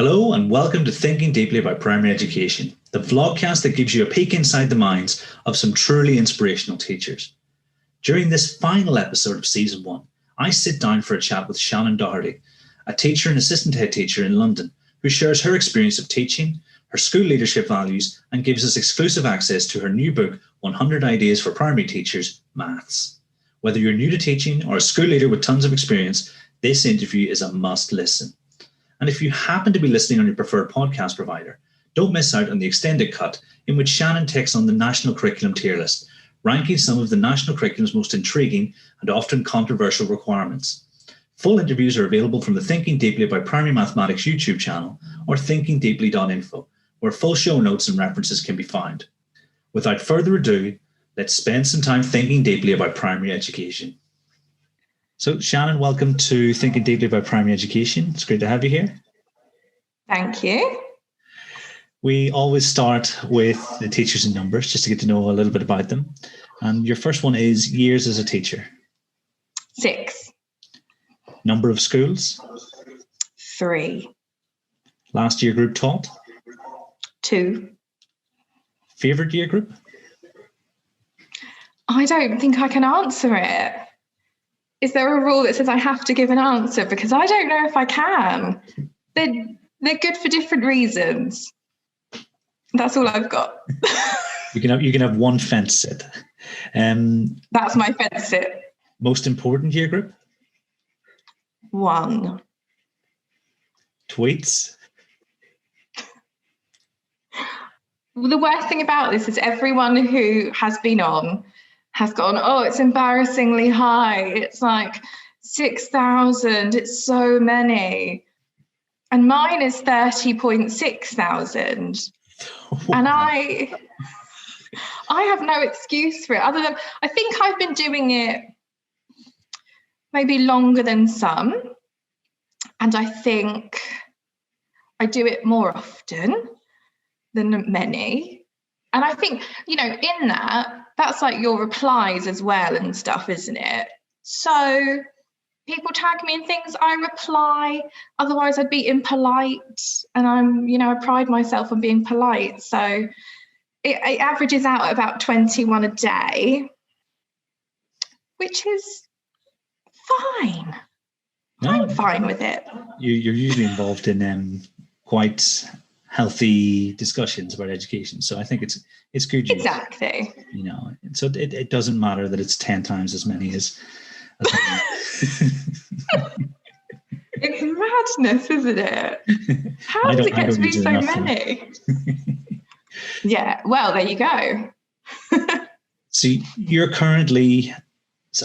Hello and welcome to Thinking Deeply About Primary Education, the vlogcast that gives you a peek inside the minds of some truly inspirational teachers. During this final episode of Season 1, I sit down for a chat with Shannen Doherty, a teacher and assistant head teacher in London, who shares her experience of teaching, her school leadership values, and gives us exclusive access to her new book, 100 Ideas for Primary Teachers, Maths. Whether you're new to teaching or a school leader with tons of experience, this interview is a must listen. And if you happen to be listening on your preferred podcast provider, don't miss out on the extended cut in which Shannen takes on the national curriculum tier list, ranking some of the national curriculum's most intriguing and often controversial requirements. Full interviews are available from the Thinking Deeply About Primary Mathematics YouTube channel or thinkingdeeply.info, where full show notes and references can be found. Without further ado, let's spend some time thinking deeply about primary education. So, Shannen, welcome to Thinking Deeply About Primary Education. It's great to have you here. Thank you. We always start with the teachers and numbers, just to get to know a little bit about them. And your first one is years as a teacher. 6. Number of schools? 3. Last year group taught? 2. Favourite year group? I don't think I can answer it. Is there a rule that says I have to give an answer? Because I don't know if I can. They're good for different reasons. That's all I've got. You can have one fence sit. That's my fence sit. Most important year group? 1. Tweets? The worst thing about this is everyone who has been on has gone, oh, it's embarrassingly high. It's like 6,000. It's so many. And mine is 30.6 thousand. And I have no excuse for it other than I think I've been doing it maybe longer than some. And I think I do it more often than many. And I think, in that's like your replies as well and stuff, isn't it? So people tag me in things, I reply. Otherwise, I'd be impolite. And I pride myself on being polite. So it averages out at about 21 a day, which is fine. No, I'm fine with it. You're usually involved in quite healthy discussions about education. So I think it's good. Exactly. So it doesn't matter that it's 10 times as many as It's madness, isn't it? How does it get to be so many? Yeah, well, there you go. So you're currently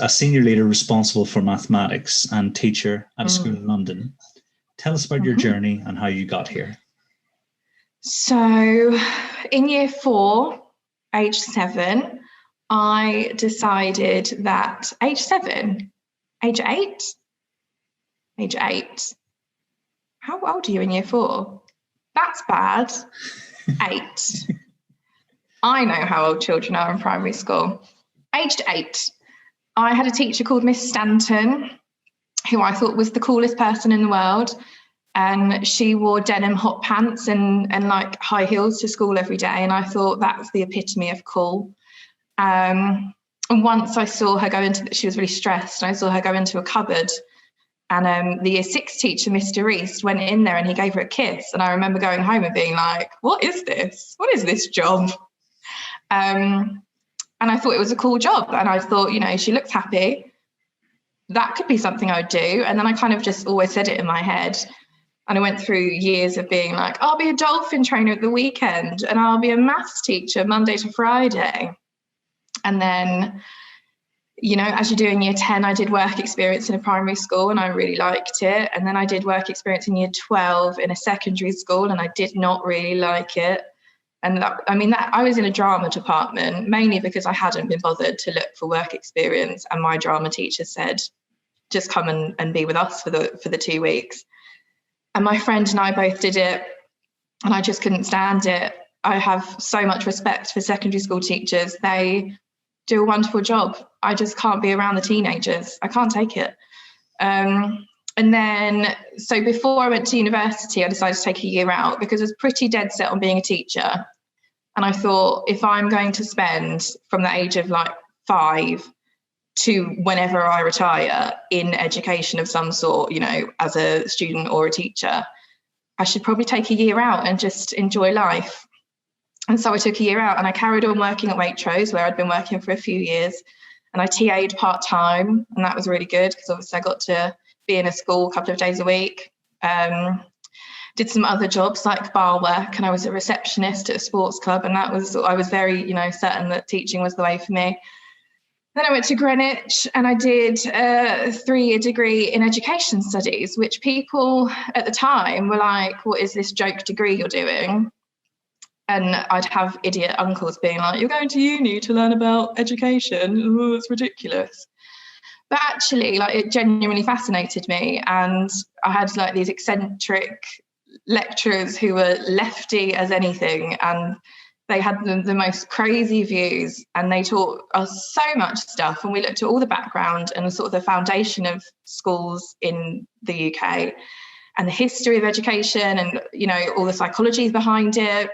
a senior leader responsible for mathematics and teacher at a school in London. Tell us about your journey and how you got here. So in year 4, age 7, I decided that age 8? How old are you in year 4? That's bad. 8. I know how old children are in primary school. Aged 8, I had a teacher called Miss Stanton, who I thought was the coolest person in the world. And she wore denim hot pants and like high heels to school every day. And I thought that's the epitome of cool. And once I saw her she was really stressed. And I saw her go into a cupboard. And the year 6 teacher, Mr. East, went in there and he gave her a kiss. And I remember going home and being like, what is this? What is this job? And I thought it was a cool job. And I thought, she looks happy. That could be something I would do. And then I kind of just always said it in my head. And I went through years of being like, I'll be a dolphin trainer at the weekend and I'll be a maths teacher Monday to Friday. And then, as you do in year 10, I did work experience in a primary school and I really liked it. And then I did work experience in year 12 in a secondary school and I did not really like it. And I was in a drama department, mainly because I hadn't been bothered to look for work experience. And my drama teacher said, just come and be with us for the 2 weeks. And my friend and I both did it and I just couldn't stand it. I have so much respect for secondary school teachers. They do a wonderful job. I just can't be around the teenagers. I can't take it. And then, so before I went to university, I decided to take a year out because I was pretty dead set on being a teacher. And I thought, if I'm going to spend from the age of like 5 to whenever I retire in education of some sort, you know, as a student or a teacher, I should probably take a year out and just enjoy life. And so I took a year out and I carried on working at Waitrose, where I'd been working for a few years. And I TA'd part-time, and that was really good because obviously I got to be in a school a couple of days a week. Did some other jobs like bar work, and I was a receptionist at a sports club, and I was very, you know, certain that teaching was the way for me. Then I went to Greenwich and I did a 3-year degree in education studies, which people at the time were like, what is this joke degree you're doing? And I'd have idiot uncles being like, you're going to uni to learn about education? Oh, it's ridiculous. But actually, like, it genuinely fascinated me. And I had like these eccentric lecturers who were lefty as anything, and they had the most crazy views, and they taught us so much stuff. And we looked at all the background and sort of the foundation of schools in the UK and the history of education and, you know, all the psychology behind it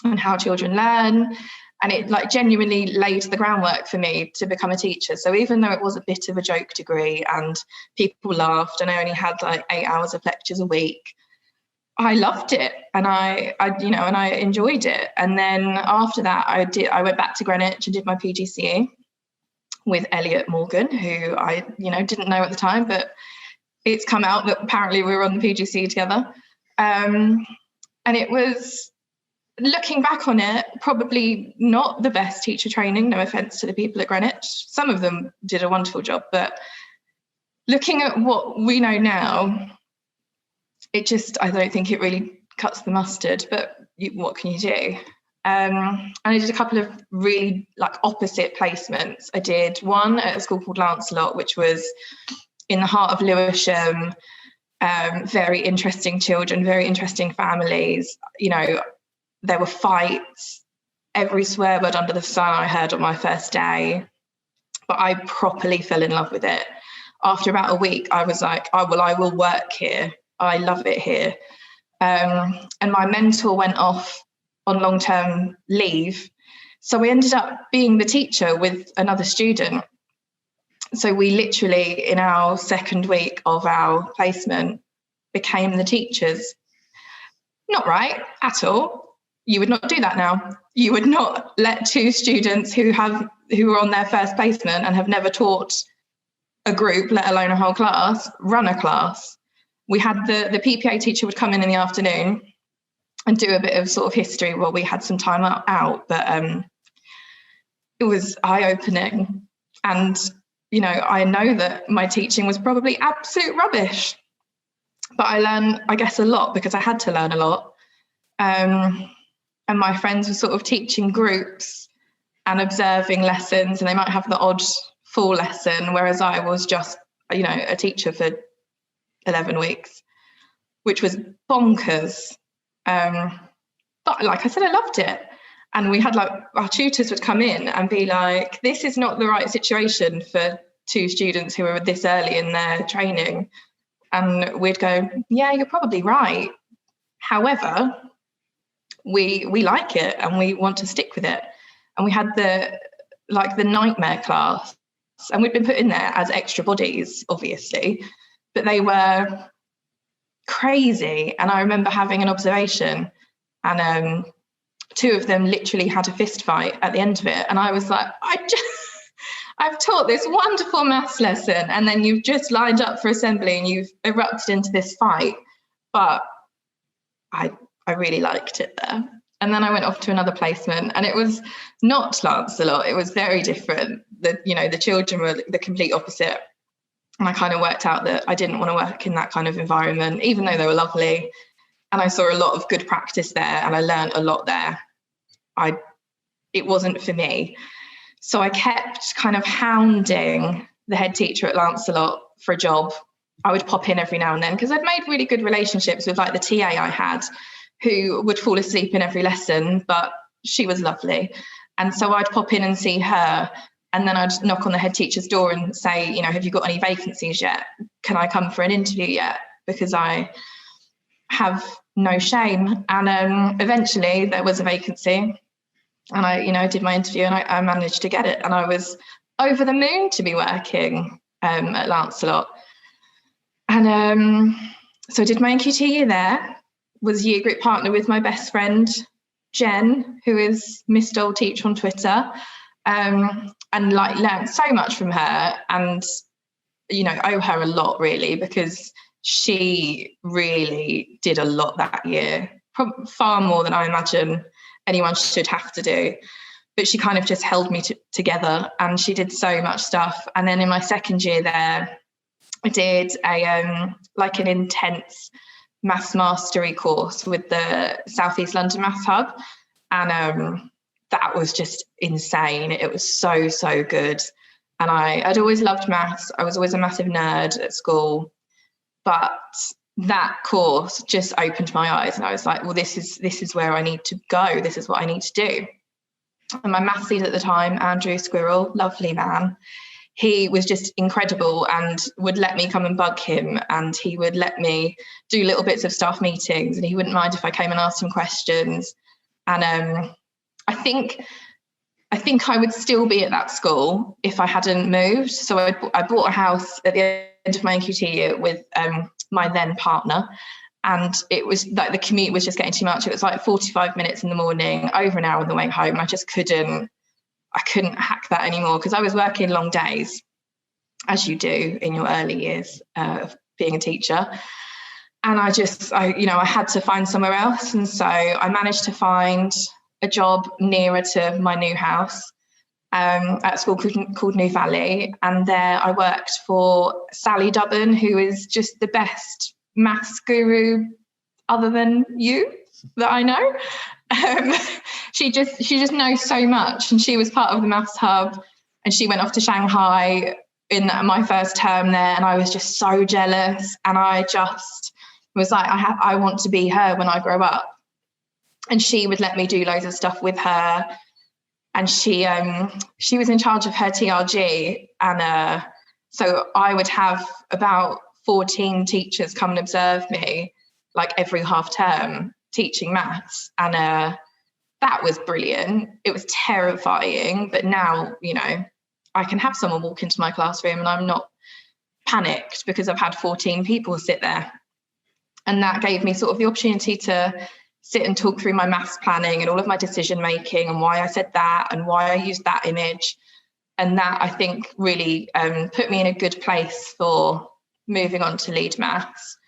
and how children learn. And it like genuinely laid the groundwork for me to become a teacher. So even though it was a bit of a joke degree and people laughed and I only had like 8 hours of lectures a week, I loved it, and I enjoyed it. And then after that, I went back to Greenwich and did my PGCE with Elliot Morgan, who I, you know, didn't know at the time, but it's come out that apparently we were on the PGCE together. And it was, looking back on it, probably not the best teacher training, no offence to the people at Greenwich. Some of them did a wonderful job, but looking at what we know now, I don't think it really cuts the mustard, but what can you do? And I did a couple of really like opposite placements. I did one at a school called Lancelot, which was in the heart of Lewisham. Very interesting children, very interesting families. You know, there were fights, every swear word under the sun I heard on my first day, but I properly fell in love with it. After about a week, I was like, oh, well, I will work here. I love it here. And my mentor went off on long-term leave. So we ended up being the teacher with another student. So we literally, in our second week of our placement, became the teachers. Not right at all. You would not do that now. You would not let 2 students who were on their first placement and have never taught a group, let alone a whole class, run a class. We had the PPA teacher would come in the afternoon and do a bit of sort of history while we had some time out. But it was eye-opening. And, you know, I know that my teaching was probably absolute rubbish. But I learned, I guess, a lot because I had to learn a lot. And my friends were sort of teaching groups and observing lessons, and they might have the odd full lesson, whereas I was just, you know, a teacher for 11 weeks, which was bonkers. But like I said, I loved it. And we had like, our tutors would come in and be like, this is not the right situation for 2 students who are this early in their training. And we'd go, yeah, you're probably right. However, we like it and we want to stick with it. And we had the nightmare class, and we'd been put in there as extra bodies, obviously, but they were crazy. And I remember having an observation, and 2 of them literally had a fist fight at the end of it. And I was like, I've taught this wonderful maths lesson, and then you've just lined up for assembly and you've erupted into this fight. But I really liked it there. And then I went off to another placement, and it was not Lancelot. It was very different. The children were the complete opposite. And I kind of worked out that I didn't want to work in that kind of environment, even though they were lovely. And I saw a lot of good practice there, and I learned a lot there. It wasn't for me. So I kept kind of hounding the head teacher at Lancelot for a job. I would pop in every now and then because I'd made really good relationships with like the TA I had, who would fall asleep in every lesson, but she was lovely. And so I'd pop in and see her. And then I'd knock on the head teacher's door and say, you know, have you got any vacancies yet? Can I come for an interview yet? Because I have no shame. And eventually there was a vacancy, and I, you know, did my interview, and I managed to get it. And I was over the moon to be working at Lancelot. And so I did my NQT year there, was year group partner with my best friend, Jen, who is Miss Doll Teacher on Twitter, and like learned so much from her, and, you know, owe her a lot really, because she really did a lot that year, far more than I imagine anyone should have to do. But she kind of just held me together, and she did so much stuff. And then in my second year there, I did an intense maths mastery course with the South East London Maths Hub, and that was just insane. It was so good, and I'd always loved maths. I was always a massive nerd at school, but that course just opened my eyes, and I was like, well, this is where I need to go. This is what I need to do. And my maths lead at the time, Andrew Squirrel, lovely man, he was just incredible and would let me come and bug him, and he would let me do little bits of staff meetings, and he wouldn't mind if I came and asked him questions. And I think I would still be at that school if I hadn't moved. So I bought a house at the end of my NQT year with my then partner, and it was like the commute was just getting too much. It was like 45 minutes in the morning, over an hour on the way home. I just couldn't hack that anymore, because I was working long days, as you do in your early years of being a teacher. And I had to find somewhere else. And so I managed to find a job nearer to my new house at a school called New Valley. And there I worked for Sally Dubban, who is just the best maths guru other than you that I know. She just knows so much, and she was part of the Maths Hub, and she went off to Shanghai in my first term there, and I was just so jealous, and I just was like, I want to be her when I grow up. And she would let me do loads of stuff with her, and she was in charge of her TRG, and so I would have about 14 teachers come and observe me like every half term teaching maths, and that was brilliant. It was terrifying, but now, you know, I can have someone walk into my classroom and I'm not panicked because I've had 14 people sit there. And that gave me sort of the opportunity to sit and talk through my maths planning and all of my decision making, and why I said that and why I used that image. And that, I think, really put me in a good place for moving on to lead maths.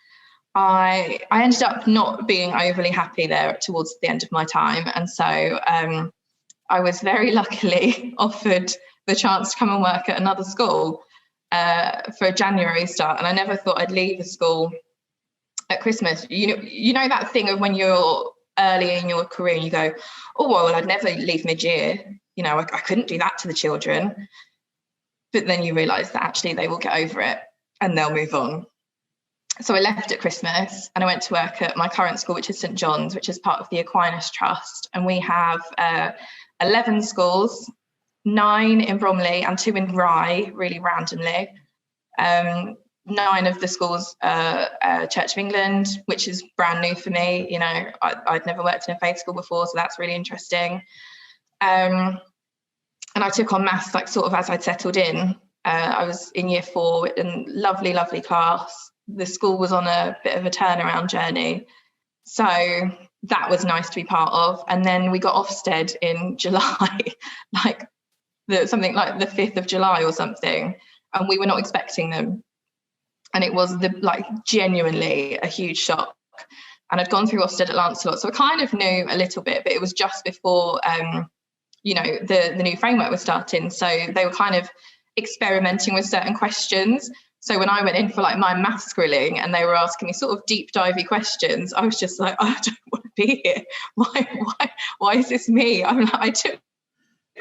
I ended up not being overly happy there towards the end of my time. And so I was very luckily offered the chance to come and work at another school for a January start. And I never thought I'd leave a school at Christmas. You know that thing of when you're early in your career and you go, oh, well, I'd never leave mid-year. You know, I couldn't do that to the children. But then you realise that actually they will get over it and they'll move on. So I left at Christmas and I went to work at my current school, which is St John's, which is part of the Aquinas Trust. And we have 11 schools, 9 in Bromley and 2 in Rye, really randomly. 9 of the schools are Church of England, which is brand new for me. You know, I'd never worked in a faith school before, so that's really interesting. And I took on maths like sort of as I'd settled in. I was in year 4 in lovely class. The school was on a bit of a turnaround journey. So that was nice to be part of. And then we got Ofsted in July, something like the 5th of July or something. And we were not expecting them. And it was genuinely a huge shock. And I'd gone through Ofsted at Lancelot, so I kind of knew a little bit, but it was just before, the new framework was starting. So they were kind of experimenting with certain questions. So when I went in for like my maths grilling and they were asking me sort of deep divey questions, I was just like, oh, I don't want to be here. Why is this me? I took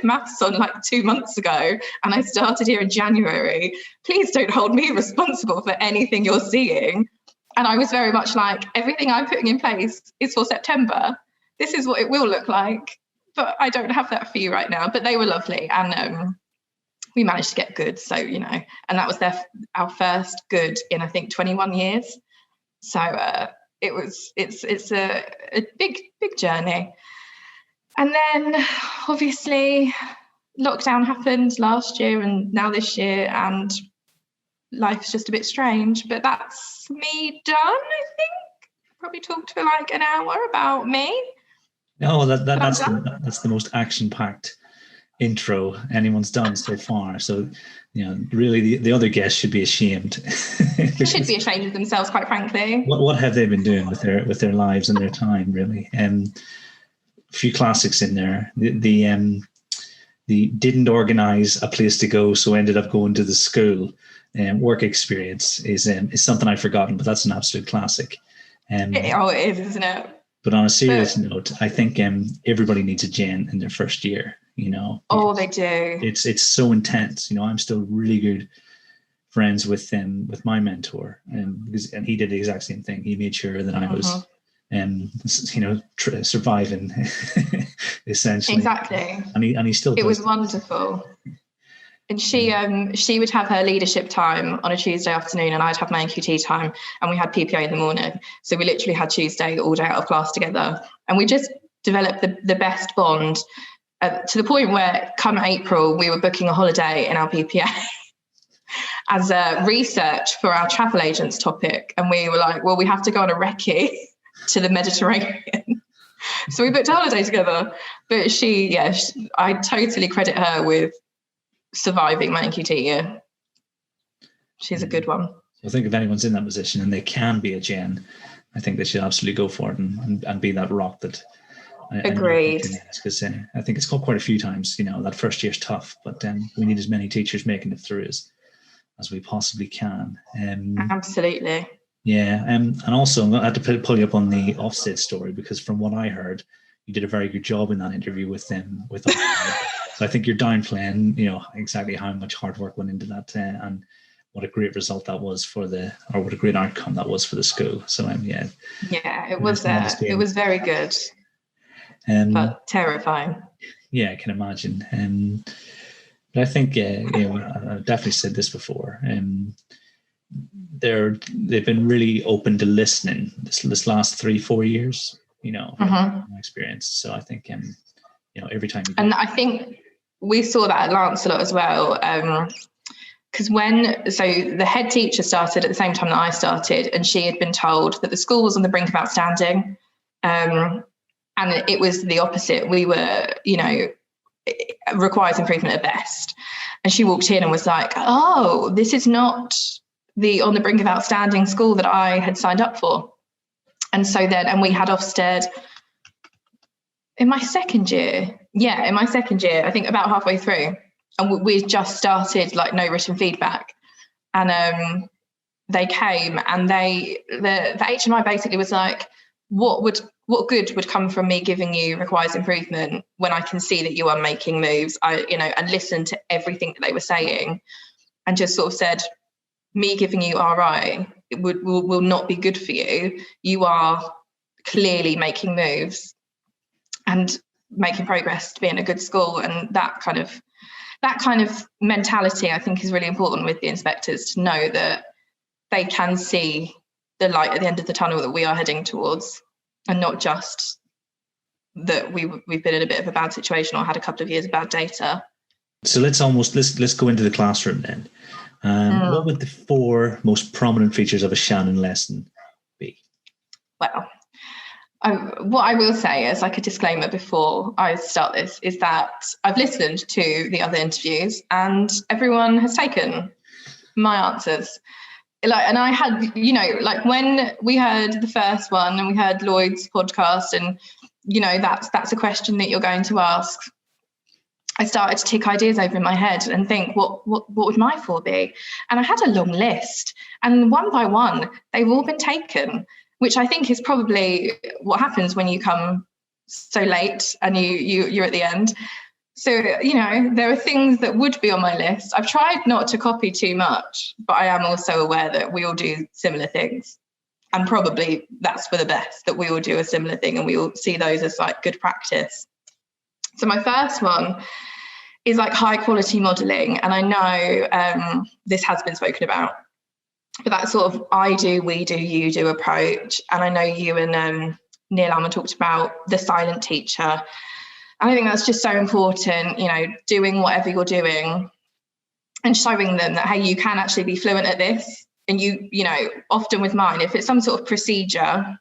maths on like 2 months ago and I started here in January. Please don't hold me responsible for anything you're seeing. And I was very much like, everything I'm putting in place is for September. This is what it will look like, but I don't have that for you right now. But they were lovely. And we managed to get good. So, and that was our first good in, I think, 21 years. So it's a big journey. And then obviously lockdown happened last year and now this year, and life's just a bit strange, but that's me done, I think. Probably talked for like an hour about me. No, that's the most action-packed intro anyone's done so far. So, really the other guests should be ashamed. They should be ashamed of themselves, quite frankly. What have they been doing with their lives and their time, really? A few classics in there. The didn't organize a place to go, so ended up going to the school. Work experience is something I've forgotten, but that's an absolute classic. It is, isn't it? But on a serious note, I think everybody needs a Jen in their first year. They do. It's so intense. I'm still really good friends with my mentor, and he did the exact same thing. He made sure that I was, surviving essentially. Exactly. And he still. It was wonderful. And she would have her leadership time on a Tuesday afternoon, and I'd have my NQT time, and we had PPA in the morning. So we literally had Tuesday all day out of class together, and we just developed the best bond to the point where come April, we were booking a holiday in our PPA as a research for our travel agents topic. And we were like, well, we have to go on a recce to the Mediterranean. So we booked a holiday together. But I totally credit her with surviving my NQT year. She's a good one. I think if anyone's in that position and they can be a Jen, I think they should absolutely go for it and be that rock that. Agreed. Because I think it's called quite a few times. That first year's tough, but we need as many teachers making it through as we possibly can. Absolutely. Yeah, and also I had to pull you up on the Ofsted story, because from what I heard, you did a very good job in that interview with them. So I think you're downplaying, exactly how much hard work went into that, and what a great result that was what a great outcome that was for the school. So yeah, it was very good. But terrifying. Yeah, I can imagine. But I think, I've definitely said this before. They've been really open to listening this last 3-4 years. My experience. So I think, every time. And I think we saw that at Lancelot as well. Because the head teacher started at the same time that I started, and she had been told that the school was on the brink of outstanding. And it was the opposite. We were, requires improvement at best. And she walked in and was like, oh, this is not the on the brink of outstanding school that I had signed up for. And so then, we had Ofsted in my second year. Yeah, in my second year, I think about halfway through. And we just started like no written feedback. And they came and the HMI basically was like, what good would come from me giving you requires improvement when I can see that you are making moves? And listened to everything that they were saying, and just sort of said, me giving you RI will not be good for you. You are clearly making moves and making progress to being a good school. And that kind of mentality, I think, is really important with the inspectors, to know that they can see the light at the end of the tunnel that we are heading towards, and not just that we've been in a bit of a bad situation or had a couple of years of bad data. So let's go into the classroom then. What would the 4 most prominent features of a Shannen lesson be? Well, what I will say as like a disclaimer before I start this is that I've listened to the other interviews and everyone has taken my answers. And I had, when we heard the first one and we heard Lloyd's podcast, and, that's a question that you're going to ask, I started to tick ideas over in my head and think, what would my 4 be? And I had a long list, and one by one, they've all been taken, which I think is probably what happens when you come so late and you're at the end. So, there are things that would be on my list. I've tried not to copy too much, but I am also aware that we all do similar things. And probably that's for the best, that we all do a similar thing and we all see those as like good practice. So my first one is like high quality modelling. And I know this has been spoken about, but that sort of I do, we do, you do approach. And I know you and Neil Alma talked about the silent teacher. And I think that's just so important, you know, doing whatever you're doing and showing them that, hey, you can actually be fluent at this. And you know, often with mine, if it's some sort of procedure,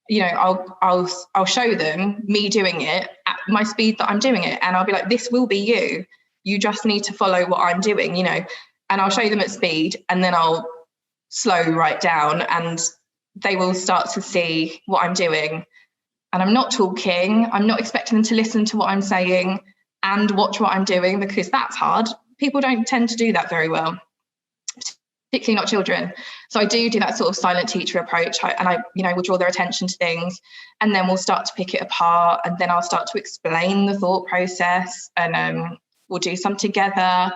you know, I'll show them me doing it at my speed that I'm doing it. And I'll be like, this will be you. You just need to follow what I'm doing, you know, and I'll show them at speed and then I'll slow right down and they will start to see what I'm doing. And I'm not talking, I'm not expecting them to listen to what I'm saying and watch what I'm doing, because that's hard. People don't tend to do that very well, particularly not children. So I do that sort of silent teacher approach, and I, you know, will draw their attention to things, and then we'll start to pick it apart, and then I'll start to explain the thought process, and we'll do some together,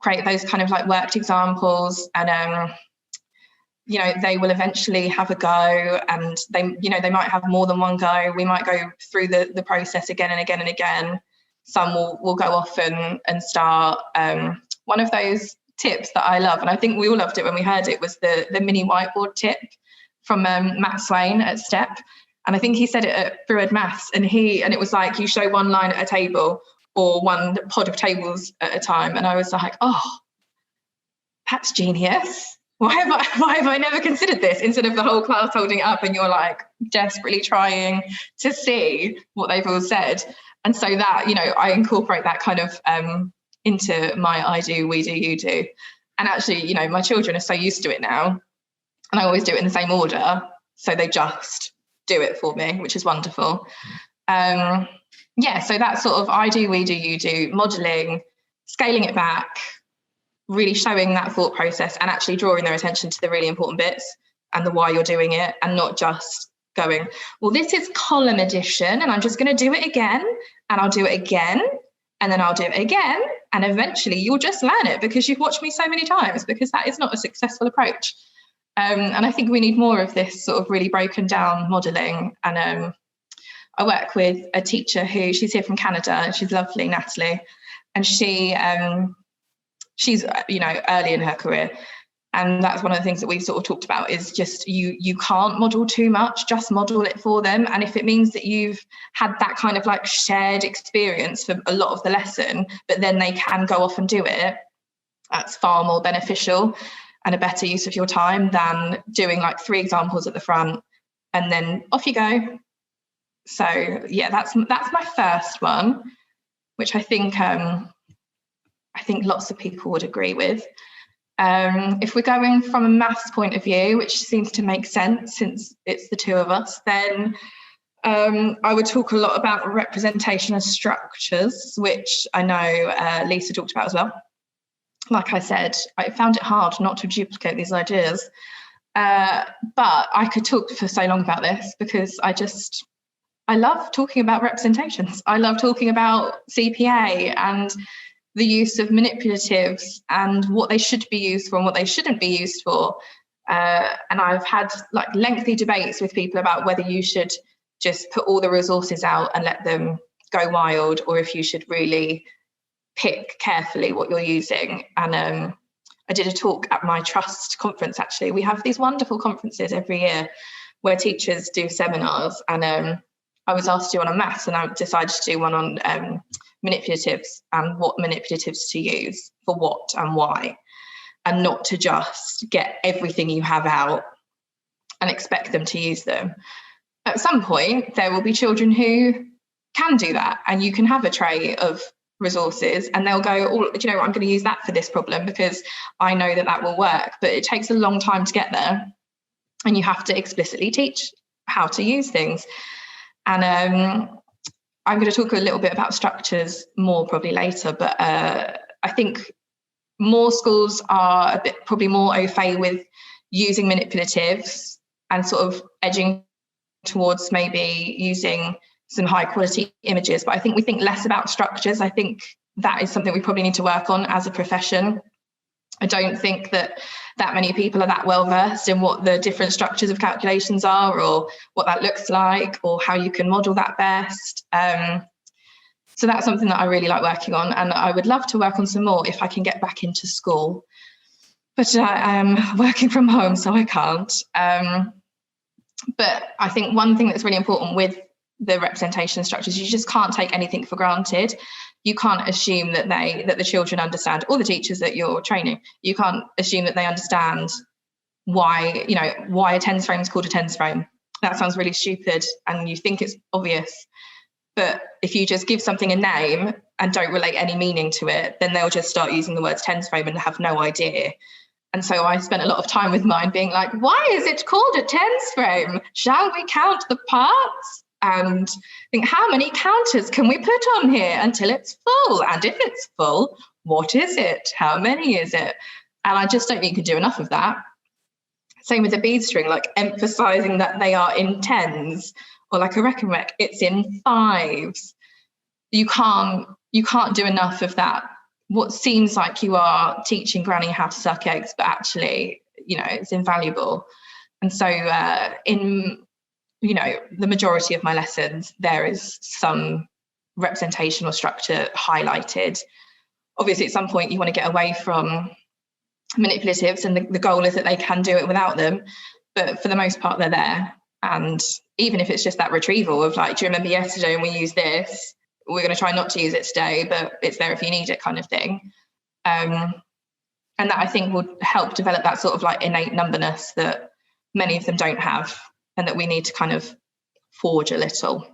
create those kind of like worked examples, and you know, they will eventually have a go, and they, you know, they might have more than one go. We might go through the process again and again and again. Some will go off and start. One of those tips that I love, and I think we all loved it when we heard it, was the mini whiteboard tip from Matt Swain at STEP. And I think he said it at Fluid Maths, and it was like, you show one line at a table or one pod of tables at a time. And I was like, oh, that's genius. Why have I never considered this, instead of the whole class holding it up and you're like desperately trying to see what they've all said. And so that, you know, I incorporate that kind of into my I do, we do, you do. And actually, you know, my children are so used to it now, and I always do it in the same order. So they just do it for me, which is wonderful. Yeah, so that's sort of I do, we do, you do, modelling, scaling it back, really showing that thought process and actually drawing their attention to the really important bits and the why you're doing it, and not just going, well, this is column addition and I'm just going to do it again, and I'll do it again, and then I'll do it again, and eventually you'll just learn it because you've watched me so many times, because that is not a successful approach. And I think we need more of this sort of really broken down modelling. And I work with a teacher she's here from Canada, and she's lovely, Natalie, and she's, you know, early in her career. And that's one of the things that we've sort of talked about, is just you can't model too much, just model it for them. And if it means that you've had that kind of like shared experience for a lot of the lesson, but then they can go off and do it, that's far more beneficial and a better use of your time than doing like 3 examples at the front and then off you go. So yeah, that's my first one, which I think lots of people would agree with. If we're going from a maths point of view, which seems to make sense since it's the two of us, then I would talk a lot about representation of structures, which I know Lisa talked about as well. Like I said, I found it hard not to duplicate these ideas, but I could talk for so long about this, because I love talking about representations. I love talking about CPA and the use of manipulatives and what they should be used for and what they shouldn't be used for. And I've had like lengthy debates with people about whether you should just put all the resources out and let them go wild, or if you should really pick carefully what you're using. And I did a talk at my trust conference, actually. We have these wonderful conferences every year where teachers do seminars, and I was asked to do one on maths, and I decided to do one on manipulatives and what manipulatives to use for what and why, and not to just get everything you have out and expect them to use them. At some point, there will be children who can do that, and you can have a tray of resources and they'll go, oh, you know, I'm going to use that for this problem because I know that will work. But it takes a long time to get there, and you have to explicitly teach how to use things. And I'm going to talk a little bit about structures more probably later, but I think more schools are a bit probably more au fait with using manipulatives and sort of edging towards maybe using some high quality images. But I think we think less about structures. I think that is something we probably need to work on as a profession. I don't think that many people are that well versed in what the different structures of calculations are, or what that looks like, or how you can model that best. So that's something that I really like working on, and I would love to work on some more if I can get back into school. But I am working from home, so I can't. But I think one thing that's really important with the representation structures, you just can't take anything for granted. You can't assume that the children understand, or the teachers that you're training, you can't assume that they understand why a tens frame is called a tens frame. That sounds really stupid and you think it's obvious. But if you just give something a name and don't relate any meaning to it, then they'll just start using the words tens frame and have no idea. And so I spent a lot of time with mine being like, why is it called a tens frame? Shall we count the parts? And think, how many counters can we put on here until it's full? And if it's full, what is it? How many is it? And I just don't think you can do enough of that. Same with the bead string, like emphasizing that they are in tens, or like a reckon rec, it's in fives. You can't do enough of that. What seems like you are teaching Granny how to suck eggs, but actually, it's invaluable. And so in the majority of my lessons, there is some representational structure highlighted. Obviously, at some point, you want to get away from manipulatives, and the goal is that they can do it without them. But for the most part, they're there. And even if it's just that retrieval of like, do you remember yesterday when we used this? We're going to try not to use it today, but it's there if you need it kind of thing. And that I think will help develop that sort of like innate numberness that many of them don't have, and that we need to kind of forge a little.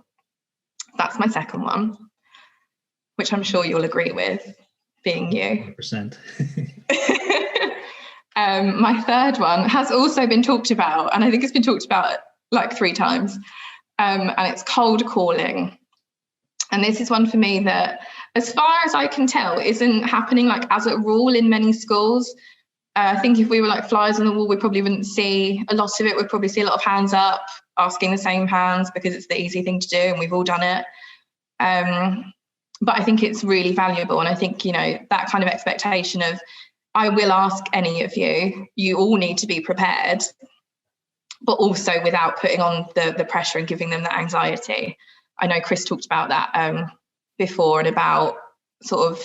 That's my second one, which I'm sure you'll agree with, being you. 100%. My third one has also been talked about, and I think it's been talked about like 3 times, and it's cold calling. And this is one for me that, as far as I can tell, isn't happening like as a rule in many schools. I think if we were like flies on the wall, we probably wouldn't see a lot of it. We'd probably see a lot of hands up, asking the same hands, because it's the easy thing to do and we've all done it. But I think it's really valuable. And I think, that kind of expectation of, I will ask any of you, you all need to be prepared, but also without putting on the pressure and giving them that anxiety. I know Chris talked about that before, and about sort of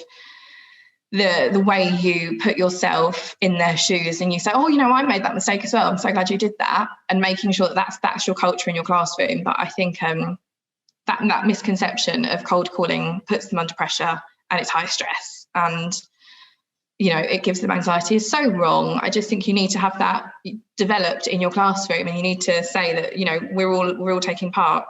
the way you put yourself in their shoes and you say, oh, I made that mistake as well. I'm so glad you did that. And making sure that that's your culture in your classroom. But I think that misconception of cold calling puts them under pressure, and it's high stress, and it gives them anxiety is so wrong. I just think you need to have that developed in your classroom, and you need to say that, we're all taking part.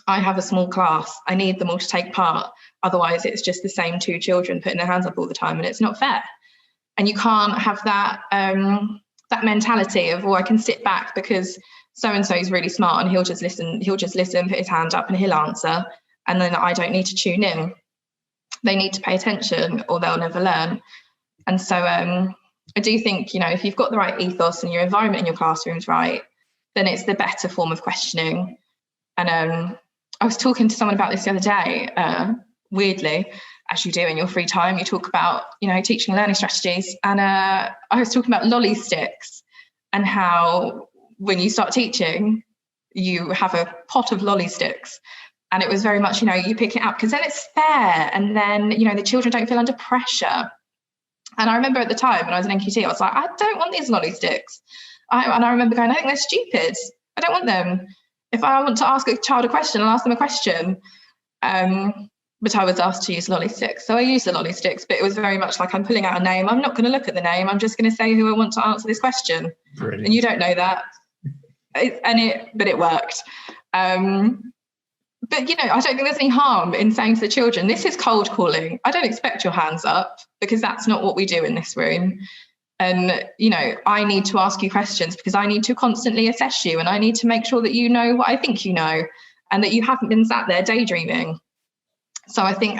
I have a small class. I need them all to take part. Otherwise, it's just the same 2 children putting their hands up all the time, and it's not fair. And you can't have that that mentality of, I can sit back because so-and-so is really smart and he'll just listen, put his hand up and he'll answer, and then I don't need to tune in. They need to pay attention or they'll never learn. And so I do think, if you've got the right ethos and your environment in your classroom is right, then it's the better form of questioning. And I was talking to someone about this the other day. Weirdly, as you do in your free time, you talk about, teaching and learning strategies. And I was talking about lolly sticks, and how when you start teaching, you have a pot of lolly sticks. And it was very much, you pick it up because then it's fair. And then, the children don't feel under pressure. And I remember at the time when I was in NQT, I was like, I don't want these lolly sticks. And I remember going, I think they're stupid. I don't want them. If I want to ask a child a question, I'll ask them a question. But I was asked to use lolly sticks. So I used the lolly sticks, but it was very much like, I'm pulling out a name. I'm not going to look at the name. I'm just going to say who I want to answer this question. Brilliant. And you don't know that. But it worked. But, I don't think there's any harm in saying to the children, this is cold calling. I don't expect your hands up, because that's not what we do in this room. And, I need to ask you questions because I need to constantly assess you, and I need to make sure that you know what I think you know, and that you haven't been sat there daydreaming. So I think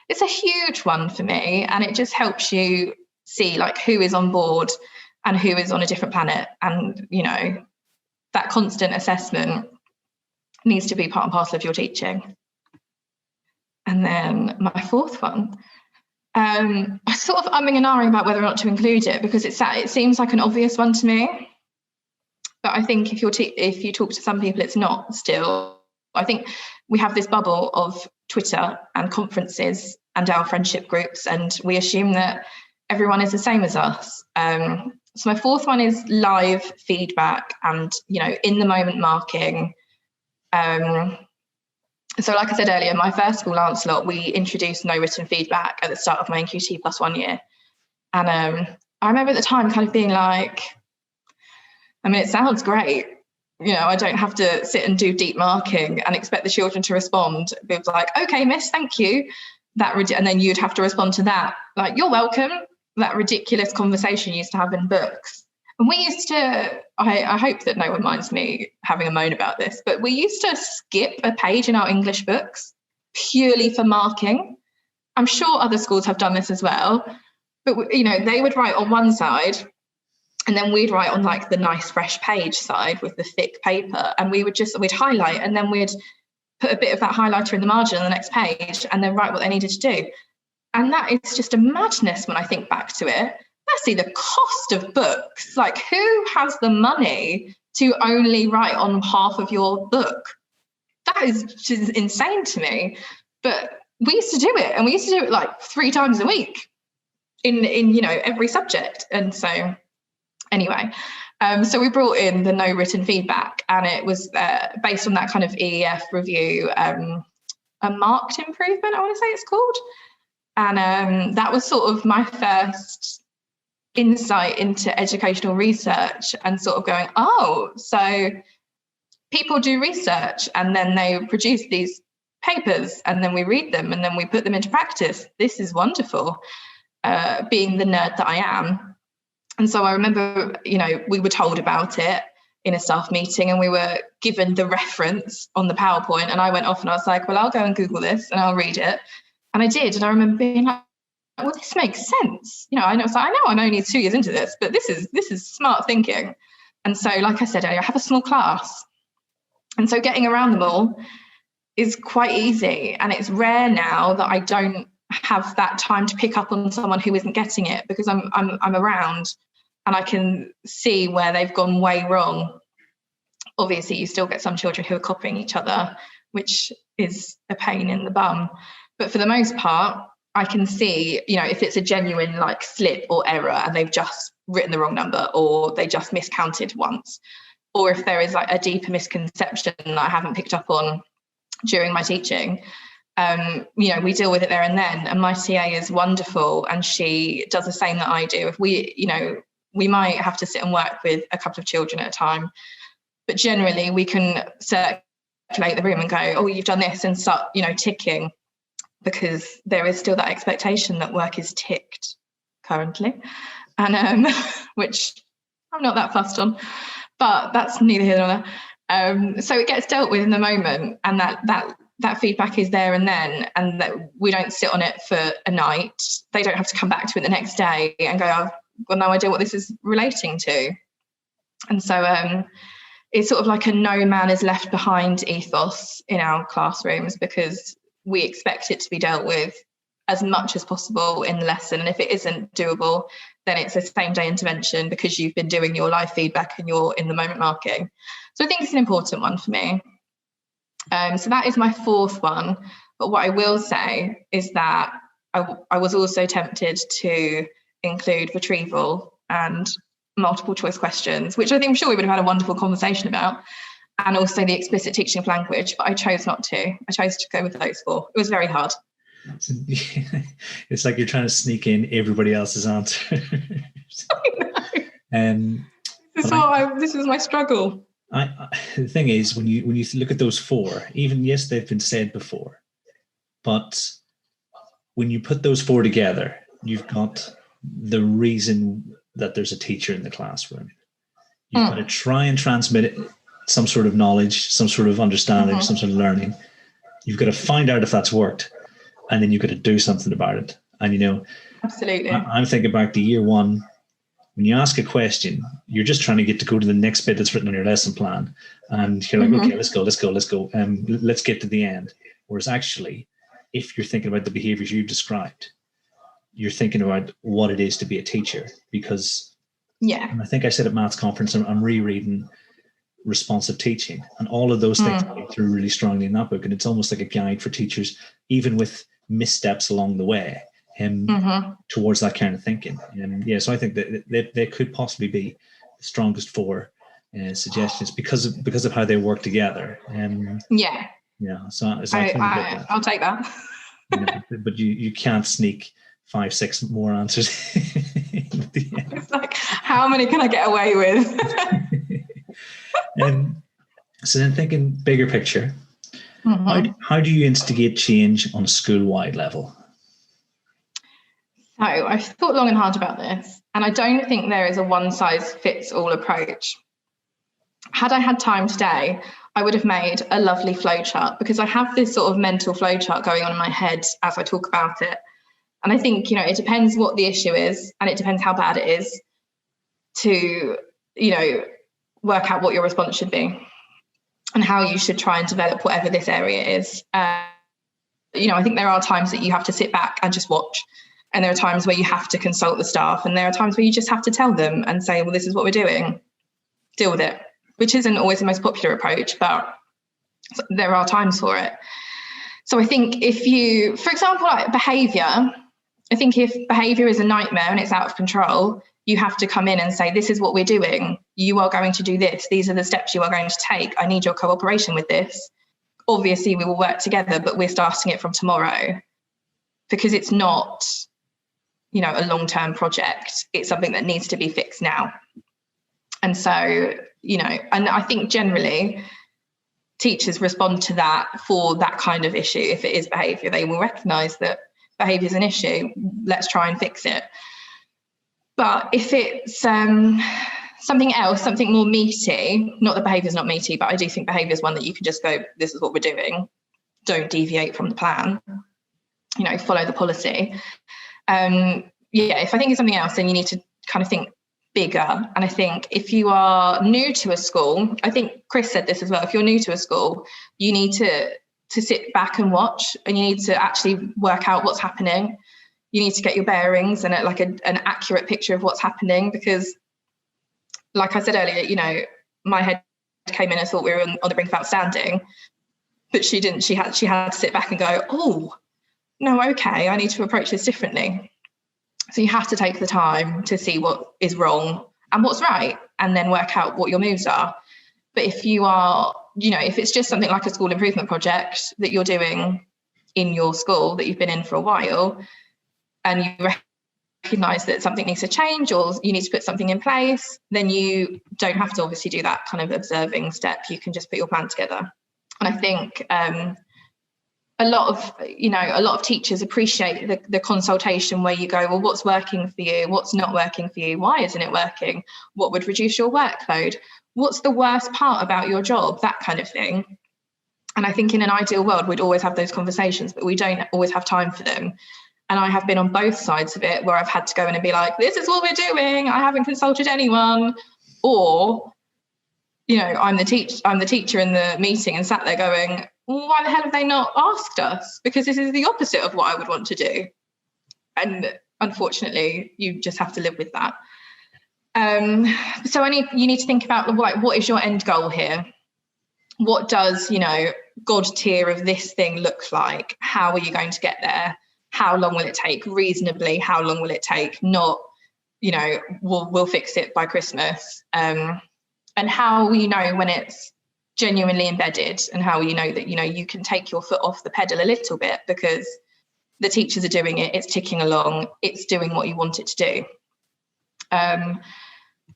it's a huge one for me, and it just helps you see like who is on board and who is on a different planet. And, that constant assessment needs to be part and parcel of your teaching. And then my fourth one, I sort of umming and ahhing about whether or not to include it, because it seems like an obvious one to me. But I think if you talk to some people, it's not still. I think we have this bubble of Twitter and conferences and our friendship groups, and we assume that everyone is the same as us. So my fourth one is live feedback and, in the moment marking. So like I said earlier, my first school, Lancelot, we introduced no written feedback at the start of my NQT plus 1 year. And I remember at the time kind of being like, it sounds great. I don't have to sit and do deep marking and expect the children to respond. It was like, okay, miss, thank you. And then you'd have to respond to that. Like, you're welcome. That ridiculous conversation you used to have in books. And we used to, I hope that no one minds me having a moan about this, but we used to skip a page in our English books purely for marking. I'm sure other schools have done this as well, but they would write on one side and then we'd write on like the nice fresh page side with the thick paper, and we'd highlight, and then we'd put a bit of that highlighter in the margin on the next page and then write what they needed to do. And that is just a madness when I think back to it. Firstly, the cost of books. Like, who has the money to only write on half of your book? That is just insane to me. But we used to do it, and we used to do it like 3 times a week in every subject. And so anyway, so we brought in the no written feedback, and it was based on that kind of EEF review, a marked improvement, I want to say it's called. And that was sort of my first insight into educational research, and sort of going, so people do research and then they produce these papers and then we read them and then we put them into practice. This is wonderful, being the nerd that I am. And so I remember, we were told about it in a staff meeting, and we were given the reference on the PowerPoint, and I went off and I was like, well, I'll go and Google this and I'll read it. And I did. And I remember being like, well, this makes sense. I know I'm only 2 years into this, but this is smart thinking. And so, like I said earlier, I have a small class. And so getting around them all is quite easy. And it's rare now that I don't have that time to pick up on someone who isn't getting it, because I'm around and I can see where they've gone way wrong. Obviously, you still get some children who are copying each other, which is a pain in the bum. But for the most part, I can see, if it's a genuine like slip or error and they've just written the wrong number, or they just miscounted once, or if there is like a deeper misconception that I haven't picked up on during my teaching, we deal with it there and then. And my TA is wonderful, and she does the same that I do. If we might have to sit and work with a couple of children at a time, but generally we can circulate the room and go, oh, you've done this, and start, ticking, because there is still that expectation that work is ticked currently, and which I'm not that fussed on, but that's neither here nor there. So it gets dealt with in the moment, and that feedback is there and then, and that we don't sit on it for a night. They don't have to come back to it the next day and go, I've got no idea what this is relating to. And so it's sort of like a no man is left behind ethos in our classrooms, because we expect it to be dealt with as much as possible in the lesson. And if it isn't doable, then it's a same day intervention, because you've been doing your live feedback and you're in the moment marking. So I think it's an important one for me. So that is my fourth one. But what I will say is that I was also tempted to include retrieval and multiple choice questions, which I think I'm sure we would have had a wonderful conversation about, and also the explicit teaching of language, but I chose not to. I chose to go with those 4. It was very hard. It's like you're trying to sneak in everybody else's answer. I know. This is my struggle. The thing is, when you look at those 4, even yes, they've been said before, but when you put those 4 together, you've got the reason that there's a teacher in the classroom. You've got to try and transmit it, some sort of knowledge, some sort of understanding, some sort of learning. You've got to find out if that's worked, and then you've got to do something about it. And absolutely, I'm thinking back to year 1. When you ask a question, you're just trying to get to go to the next bit that's written on your lesson plan, and you're like, okay, let's go, let's get to the end. Whereas actually, if you're thinking about the behaviors you've described, you're thinking about what it is to be a teacher. Because and I think I said at Matt's conference, I'm rereading responsive teaching, and all of those things came through really strongly in that book. And it's almost like a guide for teachers, even with missteps along the way, towards that kind of thinking. And so I think that they could possibly be the strongest four suggestions because of how they work together. So I'll take that. But you can't sneak 5-6 more answers. It's like, how many can I get away with? So then, thinking bigger picture, how do you instigate change on a school-wide level? So I've thought long and hard about this, and I don't think there is a one-size-fits-all approach. Had I had time today, I would have made a lovely flowchart, because I have this sort of mental flowchart going on in my head as I talk about it. And I think, it depends what the issue is, and it depends how bad it is to, work out what your response should be and how you should try and develop whatever this area is. I think there are times that you have to sit back and just watch. And there are times where you have to consult the staff, and there are times where you just have to tell them and say, well, this is what we're doing. Deal with it, which isn't always the most popular approach, but there are times for it. So I think for example, like behaviour, I think if behaviour is a nightmare and it's out of control, you have to come in and say, this is what we're doing. You are going to do this. These are the steps you are going to take. I need your cooperation with this. Obviously, we will work together, but we're starting it from tomorrow, because it's not, a long-term project. It's something that needs to be fixed now. And so, and I think generally teachers respond to that for that kind of issue. If it is behaviour, they will recognise that behaviour is an issue. Let's try and fix it. But if it's something else, something more meaty, not that behaviour is not meaty, but I do think behaviour is one that you can just go, this is what we're doing. Don't deviate from the plan, follow the policy. If I think it's something else, then you need to kind of think bigger. And I think if you are new to a school, I think Chris said this as well, if you're new to a school, you need to sit back and watch, and you need to actually work out what's happening. You need to get your bearings and an accurate picture of what's happening, because like I said earlier, my head came in and thought we were on the brink of outstanding, but she didn't. She had to sit back and go, oh, no, okay, I need to approach this differently. So you have to take the time to see what is wrong and what's right, and then work out what your moves are. But if you are, if it's just something like a school improvement project that you're doing in your school that you've been in for a while, and you recognise that something needs to change or you need to put something in place, then you don't have to obviously do that kind of observing step. You can just put your plan together. And I think a lot of teachers appreciate the consultation where you go, well, what's working for you? What's not working for you? Why isn't it working? What would reduce your workload? What's the worst part about your job? That kind of thing. And I think in an ideal world, we'd always have those conversations, but we don't always have time for them. And I have been on both sides of it, where I've had to go in and be like, this is what we're doing. I haven't consulted anyone. Or, I'm the teacher in the meeting and sat there going, well, why the hell have they not asked us? Because this is the opposite of what I would want to do. And unfortunately, you just have to live with that. So you need to think about, like, what is your end goal here? What does, God tier of this thing look like? How are you going to get there? How long will it take? Reasonably, how long will it take? Not, we'll fix it by Christmas. And how will you know when it's genuinely embedded, and how will you know that, you can take your foot off the pedal a little bit because the teachers are doing it, it's ticking along, it's doing what you want it to do. I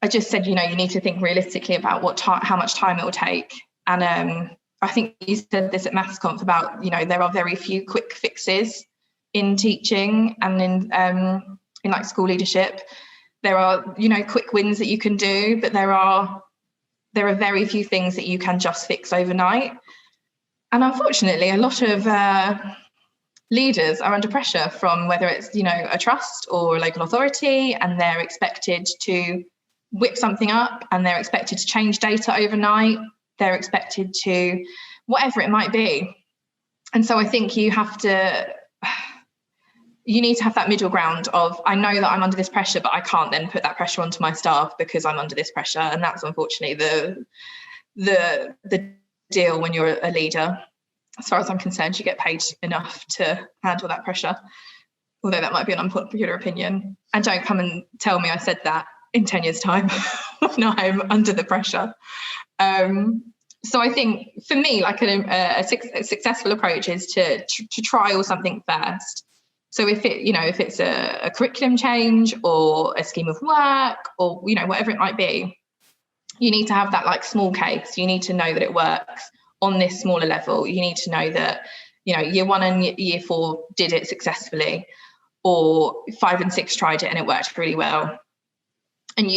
just said, you need to think realistically about how much time it will take. And I think you said this at MathsConf about, there are very few quick fixes in teaching and in like school leadership. There are, quick wins that you can do, but there are very few things that you can just fix overnight. And unfortunately, a lot of leaders are under pressure from whether it's, a trust or a local authority, and they're expected to whip something up, and they're expected to change data overnight. They're expected to whatever it might be. And so I think you need to have that middle ground of, I know that I'm under this pressure, but I can't then put that pressure onto my staff because I'm under this pressure. And that's unfortunately the deal when you're a leader. As far as I'm concerned, you get paid enough to handle that pressure, although that might be an unpopular opinion. And don't come and tell me I said that in 10 years' time when I'm under the pressure. So I think for me, like a successful approach is to trial something first. So if it's a curriculum change or a scheme of work or, whatever it might be, you need to have that like small case. You need to know that it works on this smaller level. You need to know that, year 1 and year 4 did it successfully, or 5 and 6 tried it and it worked really well. And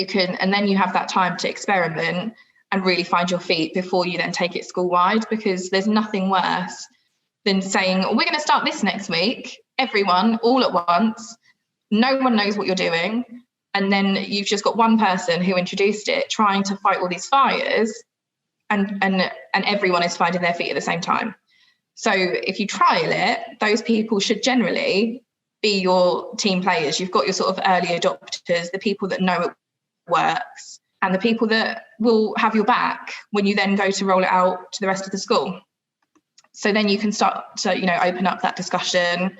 then you have that time to experiment and really find your feet before you then take it school-wide, because there's nothing worse than saying, we're going to start this next week, everyone, all at once. No one knows what you're doing. And then you've just got one person who introduced it trying to fight all these fires, and everyone is finding their feet at the same time. So if you trial it, those people should generally be your team players. You've got your sort of early adopters, the people that know it works, and the people that will have your back when you then go to roll it out to the rest of the school. So then you can start to, open up that discussion,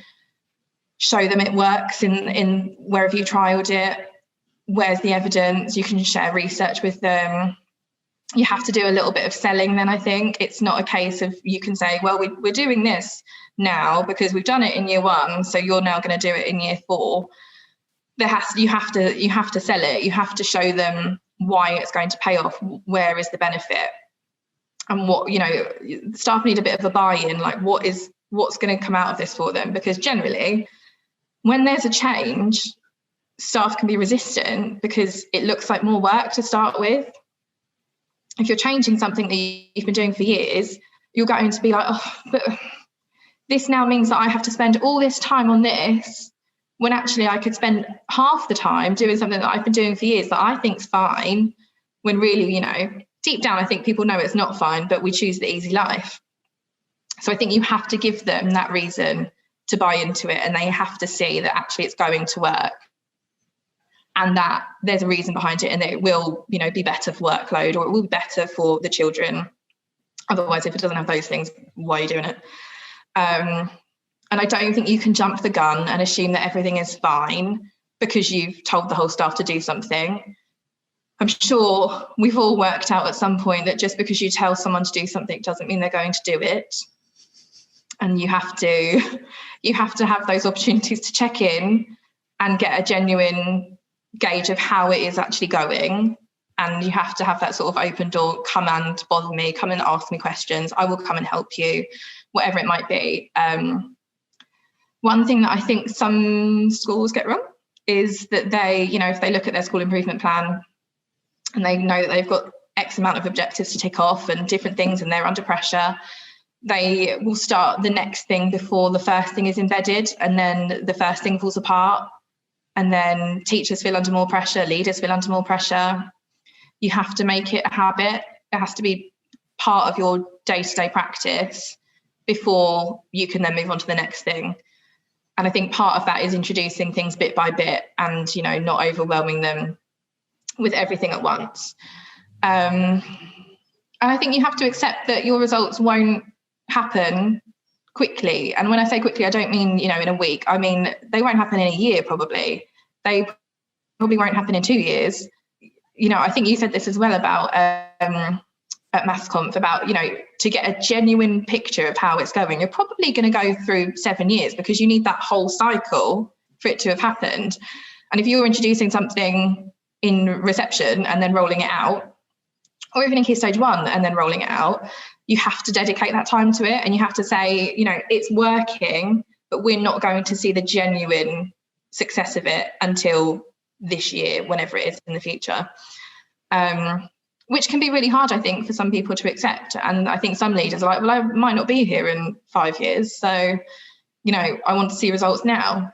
show them it works in wherever you trialed it. Where's the evidence? You can share research with them. You have to do a little bit of selling then, I think. It's not a case of you can say, well, we're doing this now because we've done it in year 1, so you're now going to do it in year 4. You have to sell it. You have to show them why it's going to pay off. Where is the benefit? And what, staff need a bit of a buy-in, like what's going to come out of this for them? Because generally, when there's a change, staff can be resistant because it looks like more work to start with. If you're changing something that you've been doing for years, you're going to be like, oh, but this now means that I have to spend all this time on this, when actually I could spend half the time doing something that I've been doing for years that I think's fine, when really, deep down, I think people know it's not fine, but we choose the easy life. So I think you have to give them that reason to buy into it, and they have to see that actually it's going to work, and that there's a reason behind it, and that it will, be better for workload, or it will be better for the children. Otherwise, if it doesn't have those things, why are you doing it? And I don't think you can jump the gun and assume that everything is fine because you've told the whole staff to do something. I'm sure we've all worked out at some point that just because you tell someone to do something doesn't mean they're going to do it. And you have to have those opportunities to check in and get a genuine gauge of how it is actually going. And you have to have that sort of open door, come and bother me, come and ask me questions. I will come and help you, whatever it might be. One thing that I think some schools get wrong is that they, if they look at their school improvement plan and they know that they've got X amount of objectives to tick off and different things and they're under pressure, they will start the next thing before the first thing is embedded, and then the first thing falls apart. And then teachers feel under more pressure, leaders feel under more pressure. You have to make it a habit. It has to be part of your day-to-day practice before you can then move on to the next thing. And I think part of that is introducing things bit by bit and, not overwhelming them with everything at once. And I think you have to accept that your results won't happen quickly. And when I say quickly, I don't mean, in a week. I mean, they won't happen in a year, probably. They probably won't happen in 2 years. I think you said this as well about at MathsConf about, to get a genuine picture of how it's going, you're probably going to go through 7 years because you need that whole cycle for it to have happened. And if you're introducing something in reception and then rolling it out, or even in Key Stage 1 and then rolling it out, you have to dedicate that time to it, and you have to say, it's working, but we're not going to see the genuine success of it until this year, whenever it is in the future. Which can be really hard, I think, for some people to accept. And I think some leaders are like, well, I might not be here in 5 years, so, I want to see results now.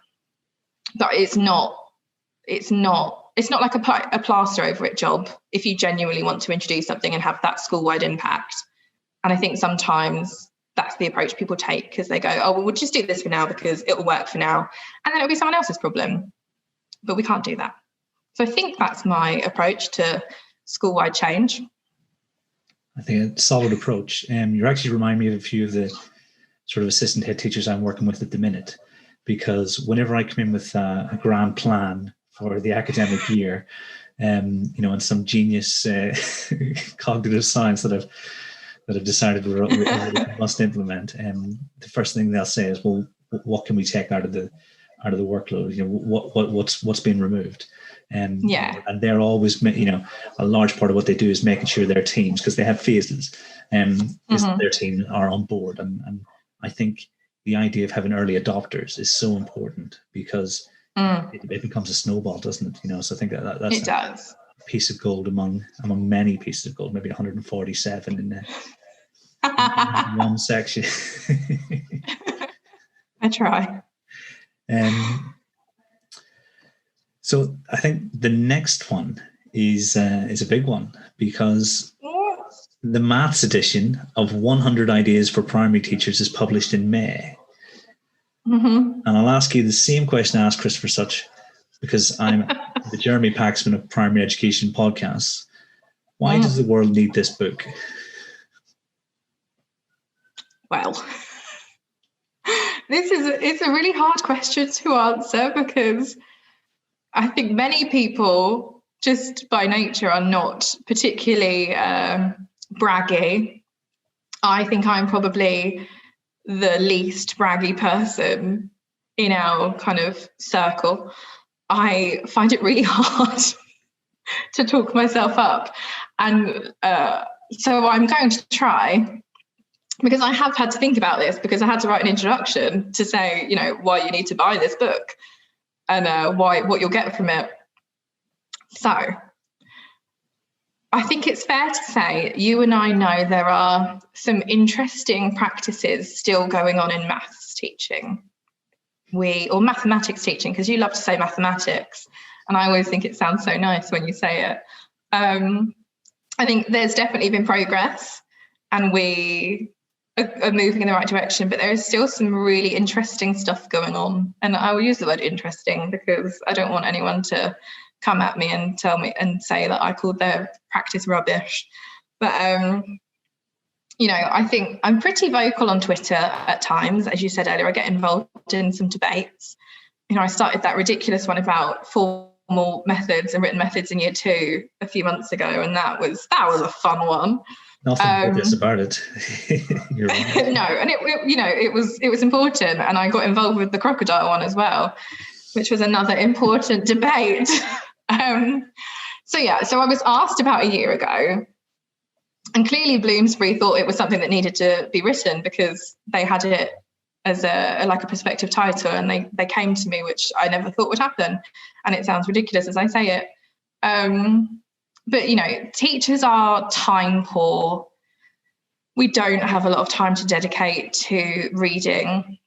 But it's not like a plaster over it job if you genuinely want to introduce something and have that school-wide impact. And I think sometimes that's the approach people take, because they go, oh, well, we'll just do this for now because it'll work for now. And then it'll be someone else's problem. But we can't do that. So I think that's my approach to school-wide change. I think a solid approach. You're actually reminding me of a few of the sort of assistant head teachers I'm working with at the minute, because whenever I come in with a grand plan for the academic year, and some genius cognitive science that I've decided we must implement, the first thing they'll say is, well, what can we take out of the workload? What's been removed? And they're always, a large part of what they do is making sure their teams, because they have phases, is that their team are on board. And I think the idea of having early adopters is so important, because it becomes a snowball, doesn't it? So I think that's it does. A piece of gold among many pieces of gold, maybe 147 in one section. I try. So I think the next one is a big one, because the maths edition of 100 Ideas for Primary Teachers is published in May. And I'll ask you the same question I asked Christopher Such, because I'm the Jeremy Paxman of Primary Education Podcasts. Why does the world need this book? Well, it's a really hard question to answer, because I think many people just by nature are not particularly braggy. I think I'm probably the least braggy person in our kind of circle. I find it really hard to talk myself up. And so I'm going to try, because I have had to think about this, because I had to write an introduction to say, why you need to buy this book and what you'll get from it. So I think it's fair to say you and I know there are some interesting practices still going on in maths teaching, or mathematics teaching, because you love to say mathematics, and I always think it sounds so nice when you say it. I think there's definitely been progress, and we are moving in the right direction, but there is still some really interesting stuff going on. And I will use the word interesting, because I don't want anyone to come at me and tell me and say that I called their practice rubbish. But, I think I'm pretty vocal on Twitter at times. As you said earlier, I get involved in some debates. I started that ridiculous one about formal methods and written methods in year 2 a few months ago, and that was a fun one. Nothing obvious about it. You're right. No, and it was important, and I got involved with the crocodile one as well, which was another important debate. So I was asked about a year ago, and clearly Bloomsbury thought it was something that needed to be written, because they had it as a prospective title, and they came to me, which I never thought would happen, and it sounds ridiculous as I say it. But teachers are time poor. We don't have a lot of time to dedicate to reading.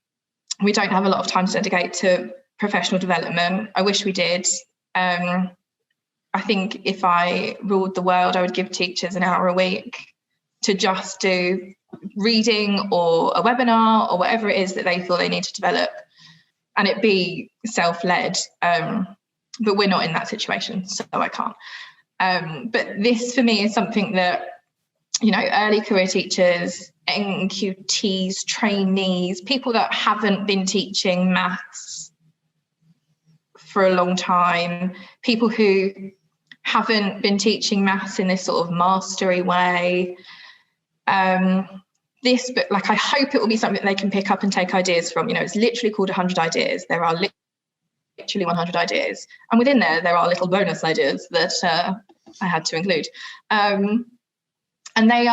We don't have a lot of time to dedicate to professional development. I wish we did. I think if I ruled the world, I would give teachers an hour a week to just do reading or a webinar or whatever it is that they feel they need to develop, and it be self-led. But we're not in that situation, so I can't. But this for me is something that, early career teachers, NQTs, trainees, people that haven't been teaching maths for a long time, people who haven't been teaching maths in this sort of mastery way. This book, I hope it will be something they can pick up and take ideas from. It's literally called 100 Ideas. There are literally 100 ideas. And within there are little bonus ideas that I had to include. And they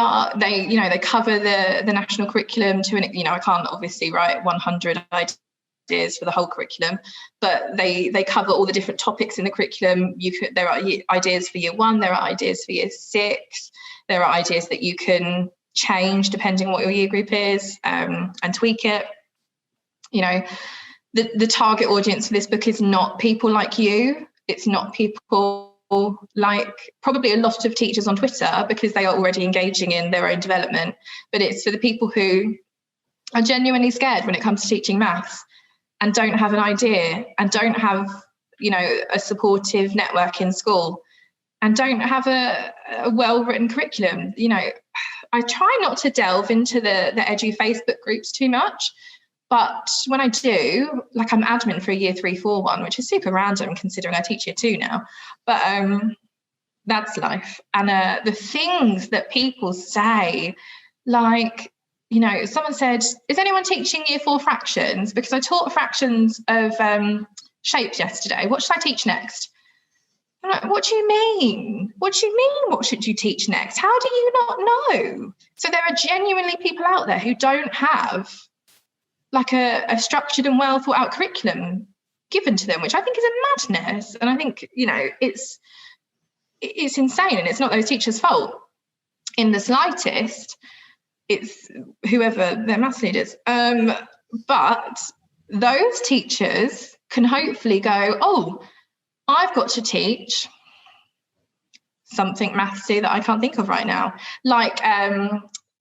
cover the national curriculum to I can't obviously write 100 ideas for the whole curriculum, but they cover all the different topics in the curriculum. There are ideas for year 1, there are ideas for year 6, there are ideas that you can change depending on what your year group is, and tweak it. The target audience for this book is not people like you. It's not people like probably a lot of teachers on Twitter, because they are already engaging in their own development, but it's for the people who are genuinely scared when it comes to teaching maths and don't have an idea and don't have a supportive network in school. and don't have a well-written curriculum. You know, I try not to delve into the edu Facebook groups too much, but when I do, like I'm admin for a year 3-4 one, which is super random considering I teach year 2 now, but that's life. And the things that people say, like, you know, someone said, is anyone teaching year 4 fractions? Because I taught fractions of shapes yesterday. What should I teach next? I'm like, what do you mean? What do you mean? What should you teach next? How do you not know? So there are genuinely people out there who don't have like a structured and well thought out curriculum given to them, which I think is a madness. And I think, you know, it's insane, and it's not those teachers' fault in the slightest. It's whoever their maths leaders. But those teachers can hopefully go, oh, I've got to teach something mathsy that I can't think of right now, like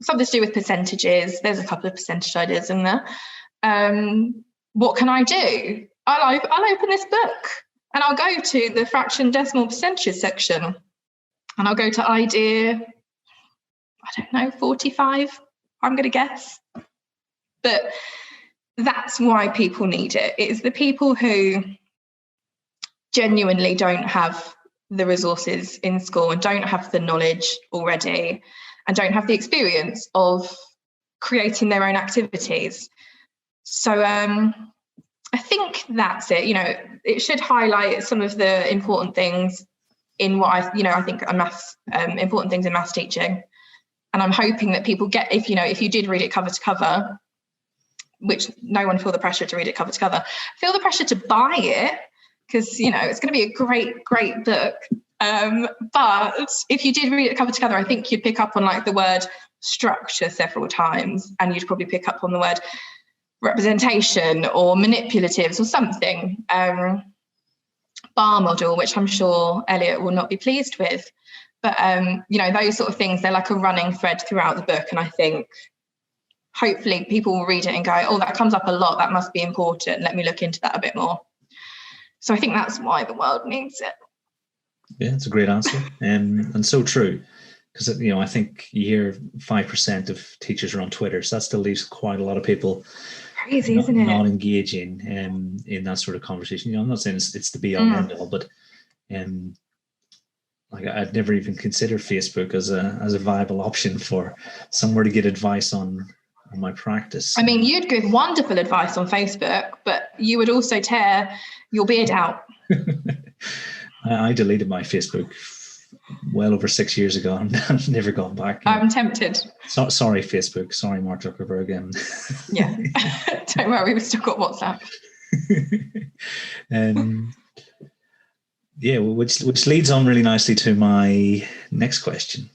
something to do with percentages. There's a couple of percentage ideas in there. What can I do? I'll open this book and I'll go to the fraction decimal percentages section, and I'll go to idea, I don't know, 45, I'm going to guess. But that's why people need it. It's the people who genuinely don't have the resources in school and don't have the knowledge already and don't have the experience of creating their own activities. So I think that's it. You know, it should highlight some of the important things in what I think are maths, important things in maths teaching. And I'm hoping that people get, if you did read it cover to cover, which no one feel the pressure to read it cover to cover, feel the pressure to buy it, because, you know, it's going to be a great book. But if you did read it cover to cover, I think you'd pick up on like the word structure several times, and you'd probably pick up on the word representation or manipulatives or something. Bar model, which I'm sure Elliot will not be pleased with. But, you know, those sort of things, they're like a running thread throughout the book. And I think hopefully people will read it and go, oh, that comes up a lot. That must be important. Let me look into that a bit more. So I think that's why the world needs it. Yeah, it's a great answer. And so true. Because, you know, I think you hear 5% of teachers are on Twitter. So that still leaves quite a lot of people crazy, isn't it? Not engaging in that sort of conversation. You know, I'm not saying it's the be all end all, but like I'd never even considered Facebook as a viable option for somewhere to get advice on my practice. I mean, you'd give wonderful advice on Facebook, but you would also tear your beard out. I deleted my Facebook well over 6 years ago, and I've never gone back. I'm tempted. Sorry, Facebook. Sorry, Mark Zuckerberg. Yeah, don't worry, we've still got WhatsApp. Yeah, which leads on really nicely to my next question.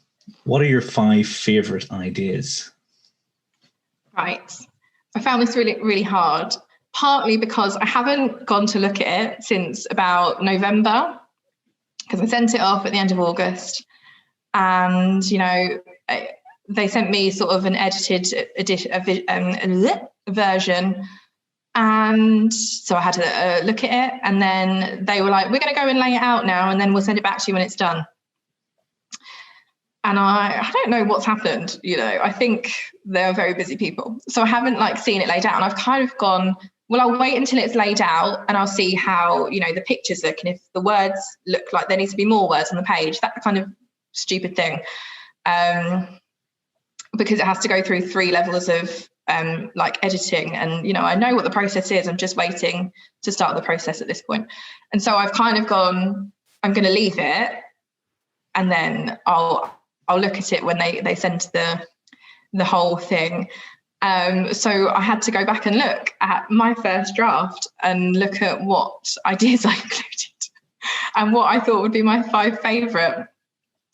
What are your 5 favorite ideas? Right. I found this really, really hard, partly because I haven't gone to look at it since about November, because I sent it off at the end of August. And, you know, they sent me sort of an edited version. And so I had to look at it, and then they were like, we're going to go and lay it out now, and then we'll send it back to you when it's done. And I don't know what's happened. You know, I think they're very busy people. So I haven't like seen it laid out, and I've kind of gone, well, I'll wait until it's laid out and I'll see how, you know, the pictures look, and if the words look like there needs to be more words on the page, that kind of stupid thing. Because it has to go through 3 levels of like editing, and, you know, I know what the process is. I'm just waiting to start the process at this point. And so I've kind of gone, I'm going to leave it, and then I'll look at it when they send the whole thing. So I had to go back and look at my first draft and look at what ideas I included and what I thought would be my 5 favourite.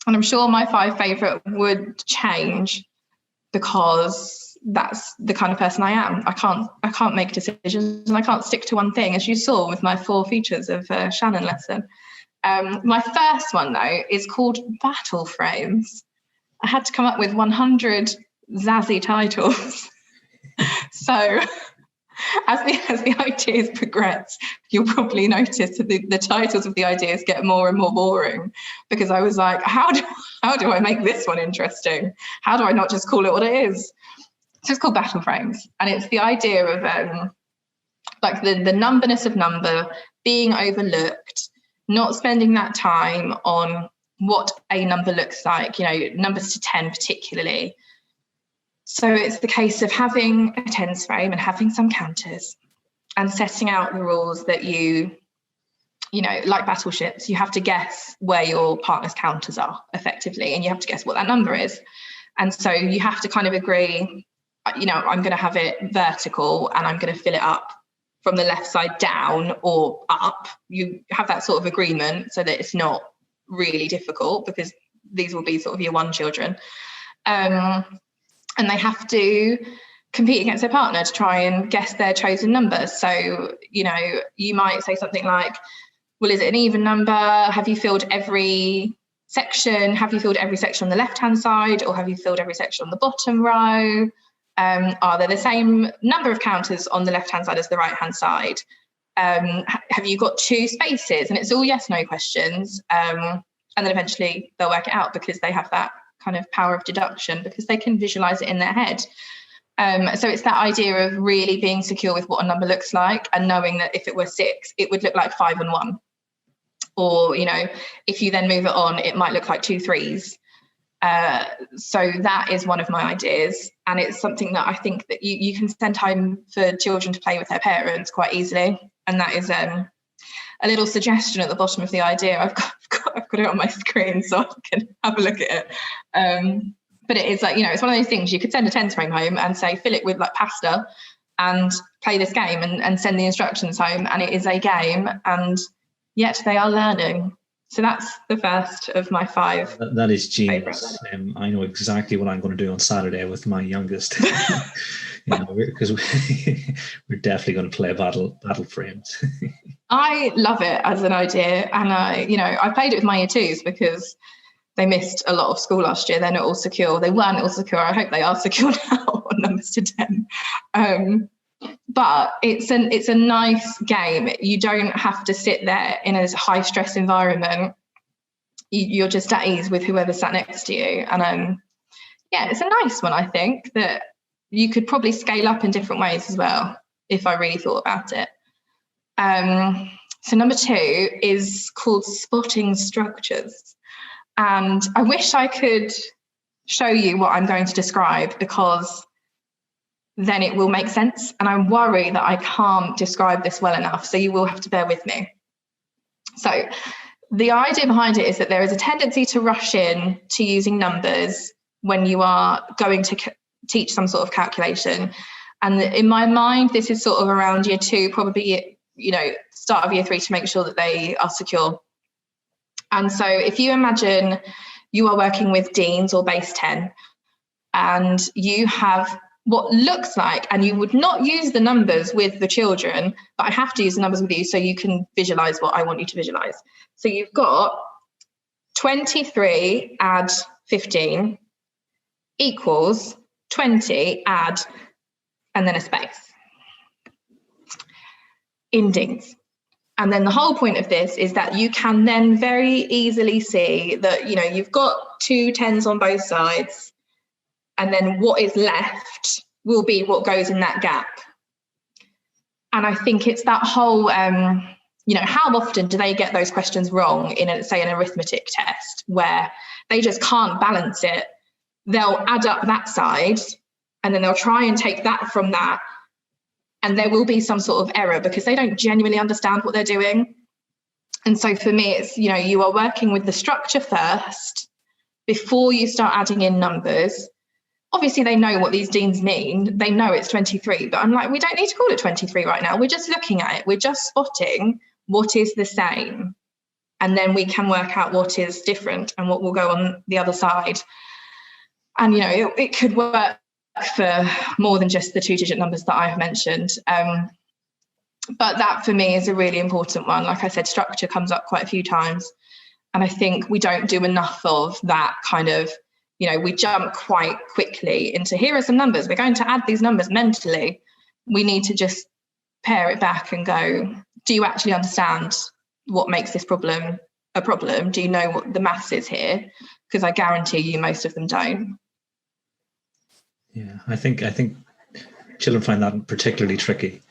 And I'm sure my 5 favourite would change, because that's the kind of person I am. I can't make decisions, and I can't stick to one thing, as you saw with my 4 features of Shannen lesson. My first one, though, is called Battle Frames. I had to come up with 100 zazzy titles. So as the ideas progress, you'll probably notice that the titles of the ideas get more and more boring, because I was like, how do I make this one interesting? How do I not just call it what it is? So it's called Battle Frames, and it's the idea of like the numberness of number being overlooked, not spending that time on what a number looks like, numbers to 10 particularly. So it's the case of having a tens frame and having some counters and setting out the rules that you like battleships, you have to guess where your partner's counters are effectively, and you have to guess what that number is. And so you have to kind of agree, I'm going to have it vertical and I'm going to fill it up from the left side down or up. You have that sort of agreement so that it's not really difficult, because these will be sort of year one children. And they have to compete against their partner to try and guess their chosen number. So, you might say something like, well, is it an even number? Have you filled every section? Have you filled every section on the left-hand side, or have you filled every section on the bottom row? Are there the same number of counters on the left-hand side as the right-hand side? Have you got two spaces? And it's all yes, no questions. And then eventually they'll work it out, because they have that kind of power of deduction, because they can visualize it in their head. So it's that idea of really being secure with what a number looks like, and knowing that if it were 6, it would look like 5 and 1. Or, if you then move it on, it might look like 2 3s. So that is one of my ideas. And it's something that I think that you can spend time for children to play with their parents quite easily. And that is a little suggestion at the bottom of the idea. I've got it on my screen so I can have a look at it. But it is like, it's one of those things you could send a tens frame home and say, fill it with like pasta and play this game, and send the instructions home. And it is a game, and yet they are learning. So that's the first of my 5. That is genius. I know exactly what I'm going to do on Saturday with my youngest. Because we're definitely going to play battle frames. I love it as an idea, and I played it with my year 2s because they missed a lot of school last year. They're not all secure. They weren't all secure. I hope they are secure now on numbers to 10. But it's a nice game. You don't have to sit there in a high stress environment. You're just at ease with whoever sat next to you. And it's a nice one. I think that you could probably scale up in different ways as well, if I really thought about it. So number 2 is called Spotting Structures. And I wish I could show you what I'm going to describe, because then it will make sense. And I worry that I can't describe this well enough. So you will have to bear with me. So the idea behind it is that there is a tendency to rush in to using numbers when you are going to teach some sort of calculation. And in my mind, this is sort of around year 2, probably, start of year 3, to make sure that they are secure. And so if you imagine you are working with Deans or base 10, and you have what looks like, and you would not use the numbers with the children, but I have to use the numbers with you so you can visualize what I want you to visualize. So you've got 23 add 15 equals 20 add, and then a space in Deans. And then the whole point of this is that you can then very easily see that, you've got 2 10s on both sides, and then what is left will be what goes in that gap. And I think it's that whole, how often do they get those questions wrong in, say, an arithmetic test where they just can't balance it? They'll add up that side, and then they'll try and take that from that. And there will be some sort of error because they don't genuinely understand what they're doing. And so for me, it's, you are working with the structure first before you start adding in numbers. Obviously, they know what these Deans mean. They know it's 23, but I'm like, we don't need to call it 23 right now. We're just looking at it. We're just spotting what is the same. And then we can work out what is different and what will go on the other side. And, it could work for more than just the 2-digit numbers that I have mentioned. But that for me is a really important one. Like I said, structure comes up quite a few times. And I think we don't do enough of that kind of, we jump quite quickly into, here are some numbers. We're going to add these numbers mentally. We need to just pare it back and go, do you actually understand what makes this problem a problem? Do you know what the maths is here? Because I guarantee you most of them don't. Yeah, I think children find that particularly tricky.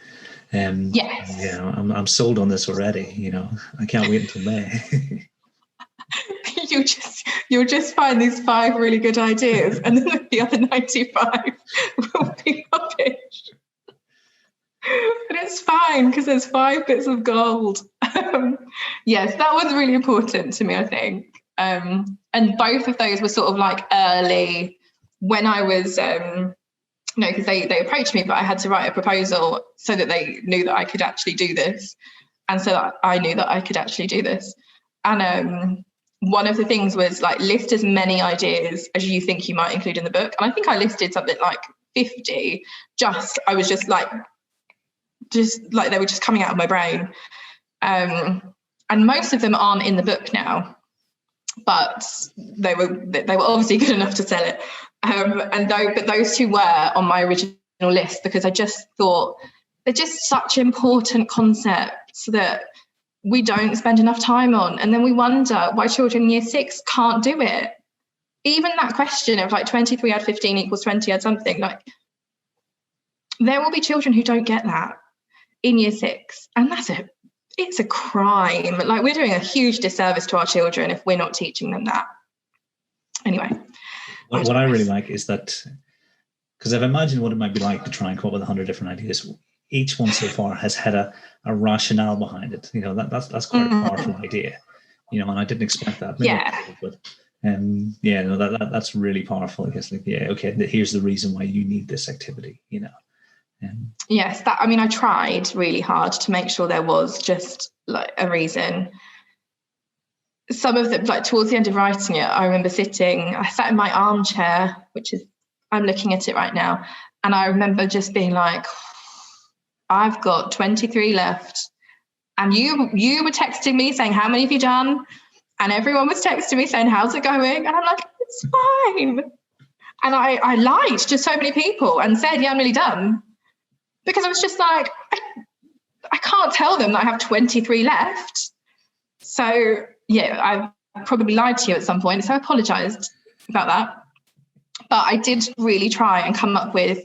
Yes. Yeah, I'm sold on this already. I can't wait until May. You'll just find these 5 really good ideas, and then the other 95 will be rubbish. But it's fine because there's 5 bits of gold. Yes, that was really important to me, I think. And both of those were sort of like early when I was, because they approached me, but I had to write a proposal so that they knew that I could actually do this. And so that I knew that I could actually do this. And one of the things was like, list as many ideas as you think you might include in the book. And I think I listed something like 50. I was just like they were just coming out of my brain. And most of them aren't in the book now, but they were obviously good enough to sell it. But those 2 were on my original list because I just thought they're just such important concepts that we don't spend enough time on. And then we wonder why children in year 6 can't do it. Even that question of like 23 add 15 equals 20 add something, like there will be children who don't get that in year 6. And it's a crime. Like we're doing a huge disservice to our children if we're not teaching them that. Anyway. What I really like is that, because I've imagined what it might be like to try and come up with 100 different ideas. Each one so far has had a rationale behind it. That's quite a powerful idea. And I didn't expect that. That's really powerful. I guess here's the reason why you need this activity. Yes, I tried really hard to make sure there was just like a reason. Some of them, like towards the end of writing it, I remember I sat in my armchair, I'm looking at it right now, and I remember just being like, I've got 23 left. And you were texting me saying, how many have you done? And everyone was texting me saying, how's it going? And I'm like, it's fine. And I lied to so many people and said, yeah, I'm nearly done. Because I was just like, I can't tell them that I have 23 left. So, yeah, I probably lied to you at some point. So I apologised about that. But I did really try and come up with,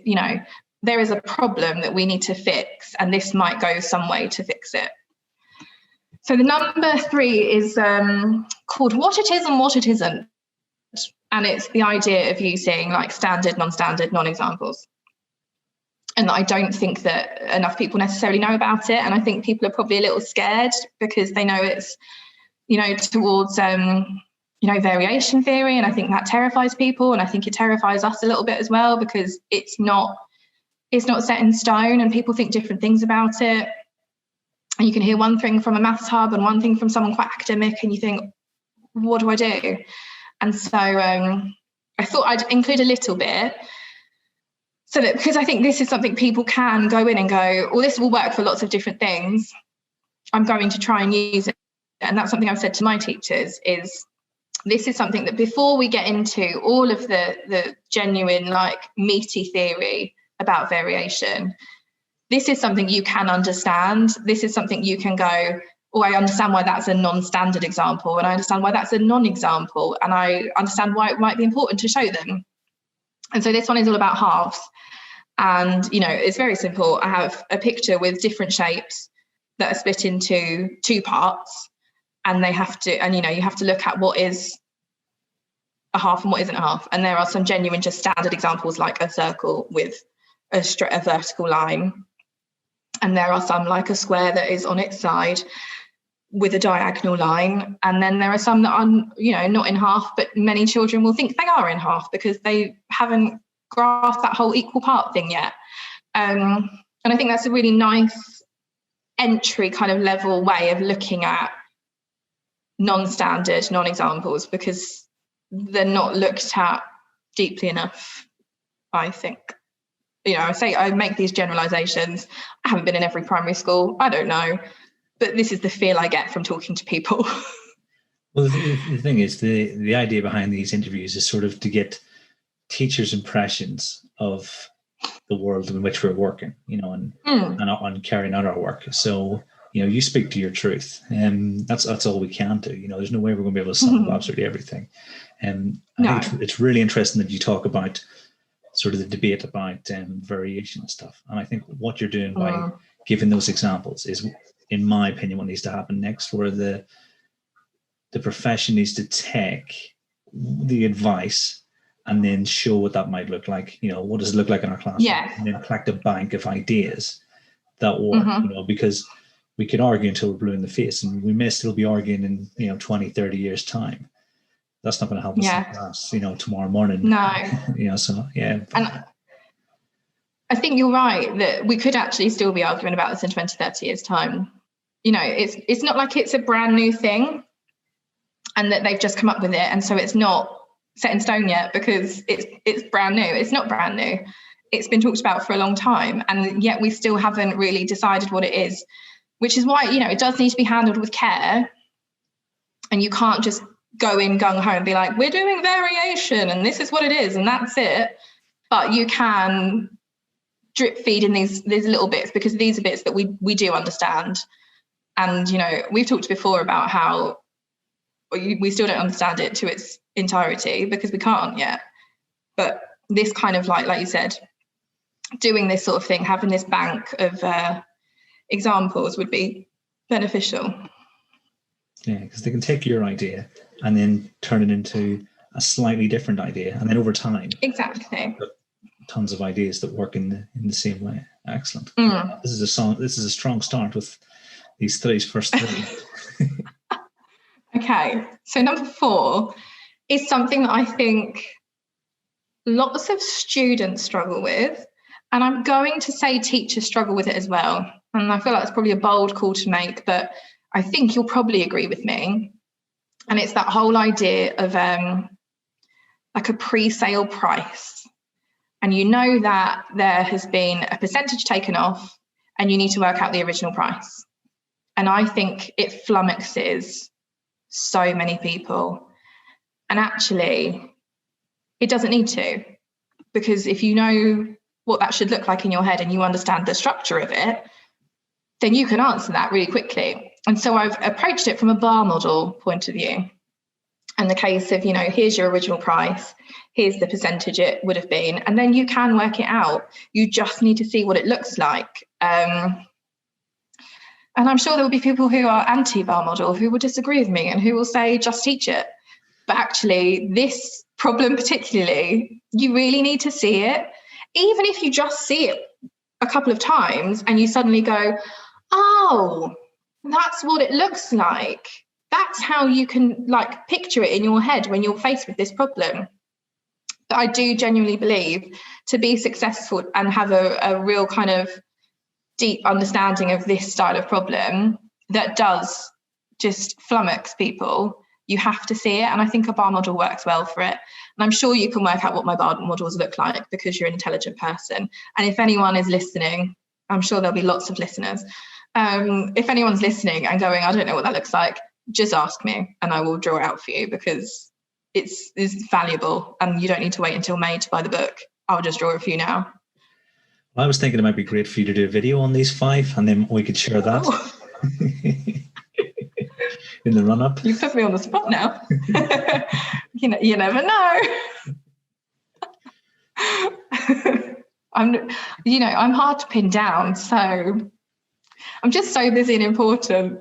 there is a problem that we need to fix, and this might go some way to fix it. So the number 3 is called What It Is and What It Isn't. And it's the idea of using like standard, non-standard, non-examples. And I don't think that enough people necessarily know about it. And I think people are probably a little scared because they know it's, towards, variation theory. And I think that terrifies people. And I think it terrifies us a little bit as well, because it's not set in stone and people think different things about it. And you can hear one thing from a maths hub and one thing from someone quite academic, and you think, what do I do? And so I thought I'd include a little bit, so that, because I think this is something people can go in and go, well, this will work for lots of different things. I'm going to try and use it. And that's something I've said to my teachers is, this is something that before we get into all of the genuine, like meaty theory about variation, this is something you can understand. This is something you can go, oh, I understand why that's a non-standard example, and I understand why that's a non-example, and I understand why it might be important to show them. And so this one is all about halves. And, it's very simple. I have a picture with different shapes that are split into 2 parts, and you have to look at what is a half and what isn't a half. And there are some genuine, just standard examples, like a circle with a vertical line. And there are some like a square that is on its side with a diagonal line. And then there are some that are, not in half, but many children will think they are in half because they haven't grasped that whole equal part thing yet. And I think that's a really nice entry kind of level way of looking at non-standard, non-examples, because they're not looked at deeply enough, I think. I make these generalizations. I haven't been in every primary school. I don't know. But this is the feel I get from talking to people. Well, the thing is, the idea behind these interviews is sort of to get teachers' impressions of the world in which we're working, and on carrying out our work. So, you speak to your truth, and that's all we can do. There's no way we're going to be able to solve absolutely everything. And I think it's really interesting that you talk about sort of the debate about variation and stuff. And I think what you're doing by giving those examples is, in my opinion, what needs to happen next, where the profession needs to take the advice and then show what that might look like. What does it look like in our classroom? Yeah. And then collect a bank of ideas that work, because we could argue until we're blue in the face, and we may still be arguing in 20, 30 years time. That's not going to help us in class, tomorrow morning. No. So yeah. And I think you're right that we could actually still be arguing about this in 20, 30 years time. It's not like it's a brand new thing and that they've just come up with it, and so it's not set in stone yet because it's brand new. It's not brand new. It's been talked about for a long time, and yet we still haven't really decided what it is, which is why, it does need to be handled with care, and you can't just go in gung-ho and be like, we're doing variation and this is what it is and that's it. But you can drip feed in these little bits, because these are bits that we do understand. And, we've talked before about how we still don't understand it to its entirety because we can't yet. But this kind of like you said, doing this sort of thing, having this bank of examples would be beneficial. Yeah, because they can take your idea and then turn it into a slightly different idea, and then over time, exactly, tons of ideas that work in the same way. Excellent. This is a strong start with these first three. Okay, so number 4 is something that I think lots of students struggle with, and I'm going to say teachers struggle with it as well. And I feel like it's probably a bold call to make, but I think you'll probably agree with me. And it's that whole idea of like a pre-sale price. And that there has been a percentage taken off and you need to work out the original price. And I think it flummoxes so many people. And actually, it doesn't need to, because if you know what that should look like in your head and you understand the structure of it, then you can answer that really quickly. And so I've approached it from a bar model point of view. And the case of, here's your original price, here's the percentage it would have been, and then you can work it out. You just need to see what it looks like. And I'm sure there will be people who are anti-bar model who will disagree with me and who will say, just teach it. But actually, this problem particularly, you really need to see it. Even if you just see it a couple of times and you suddenly go, oh, that's what it looks like. That's how you can picture it in your head when you're faced with this problem. But I do genuinely believe to be successful and have a real kind of deep understanding of this style of problem that does just flummox people, you have to see it. And I think a bar model works well for it. And I'm sure you can work out what my bar models look like because you're an intelligent person. And if anyone is listening, I'm sure there'll be lots of listeners. If anyone's listening and going, I don't know what that looks like, just ask me and I will draw it out for you, because it's valuable and you don't need to wait until May to buy the book. I'll just draw it for you now. I was thinking it might be great for you to do a video on these 5 and then we could share that in the run-up. You put me on the spot now. You never know. I'm hard to pin down, so I'm just so busy and important.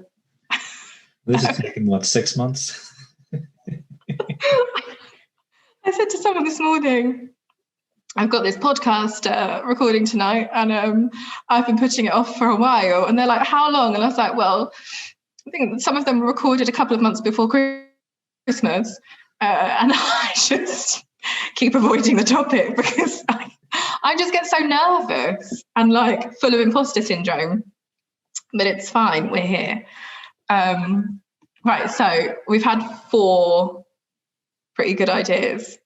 This is taking 6 months? I said to someone this morning, I've got this podcast recording tonight, and I've been putting it off for a while. And they're like, how long? And I was like, well, I think some of them were recorded a couple of months before Christmas. And I just keep avoiding the topic because I just get so nervous and full of imposter syndrome. But it's fine, we're here. Right, so we've had 4 pretty good ideas.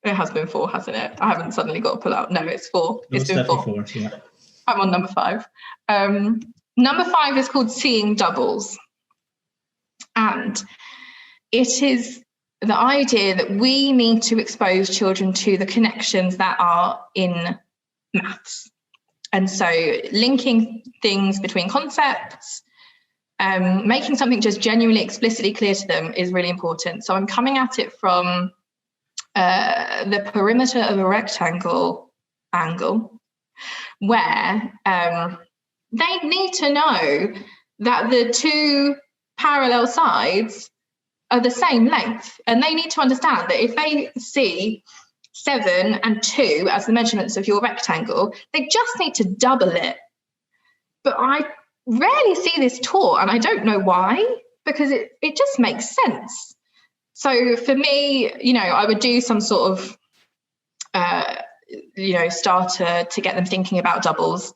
It has been 4, hasn't it? I haven't suddenly got to pull out. No, it's 4. No, it's been 4. Yeah. I'm on number 5. Number 5 is called Seeing Doubles. And it is the idea that we need to expose children to the connections that are in maths. And so linking things between concepts, making something just genuinely explicitly clear to them is really important. So I'm coming at it from the perimeter of a rectangle angle, where they need to know that the two parallel sides are the same length. And they need to understand that if they see 7 and 2 as the measurements of your rectangle, they just need to double it. But I rarely see this taught, and I don't know why, because it just makes sense. So for me, I would do some sort of, starter to get them thinking about doubles,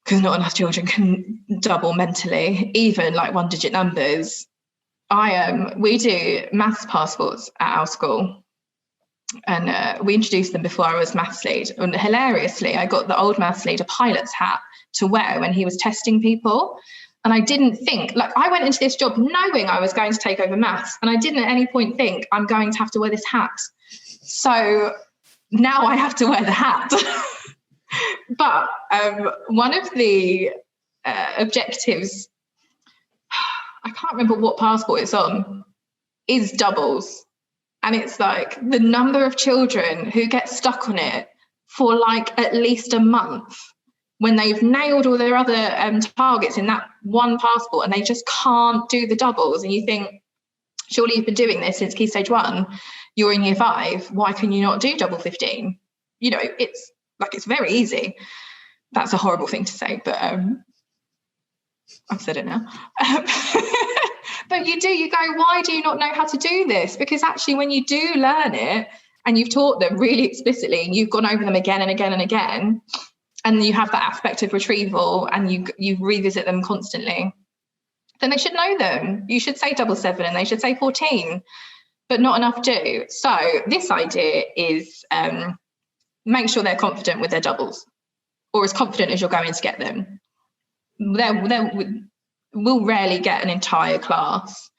because not enough children can double mentally, even like 1-digit numbers. We do maths passports at our school, and we introduced them before I was maths lead. And hilariously, I got the old maths lead a pilot's hat to wear when he was testing people. And I didn't think, I went into this job knowing I was going to take over maths, and I didn't at any point think I'm going to have to wear this hat. So now I have to wear the hat. But one of the objectives, I can't remember what passport it's on, is doubles. And it's like the number of children who get stuck on it for at least a month when they've nailed all their other targets in that one passport, and they just can't do the doubles. And you think, surely you've been doing this since Key Stage 1, you're in Year 5, why can you not do double 15? It's very easy. That's a horrible thing to say, but I've said it now. But you go, why do you not know how to do this? Because actually when you do learn it and you've taught them really explicitly and you've gone over them again and again and again, and you have that aspect of retrieval and you revisit them constantly, then they should know them. You should say double 7 and they should say 14, but not enough do. So this idea is make sure they're confident with their doubles, or as confident as you're going to get them. We'll rarely get an entire class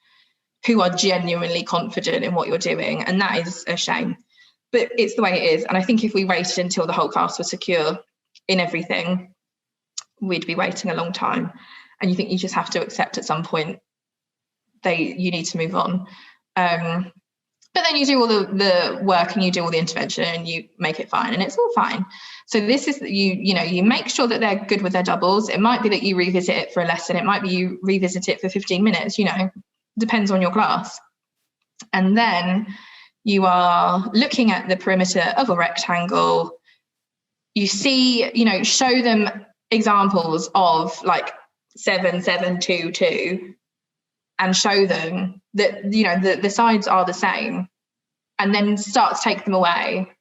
who are genuinely confident in what you're doing, and that is a shame. But it's the way it is. And I think if we waited until the whole class was secure in everything, we'd be waiting a long time. And you think you just have to accept at some point you need to move on. But then you do all the work and you do all the intervention and you make it fine, and it's all fine. So this is, you make sure that they're good with their doubles. It might be that you revisit it for a lesson. It might be you revisit it for 15 minutes, depends on your class. And then you are looking at the perimeter of a rectangle. You see, show them examples of 7, 7, 2, 2, and show them that, the sides are the same, and then start to take them away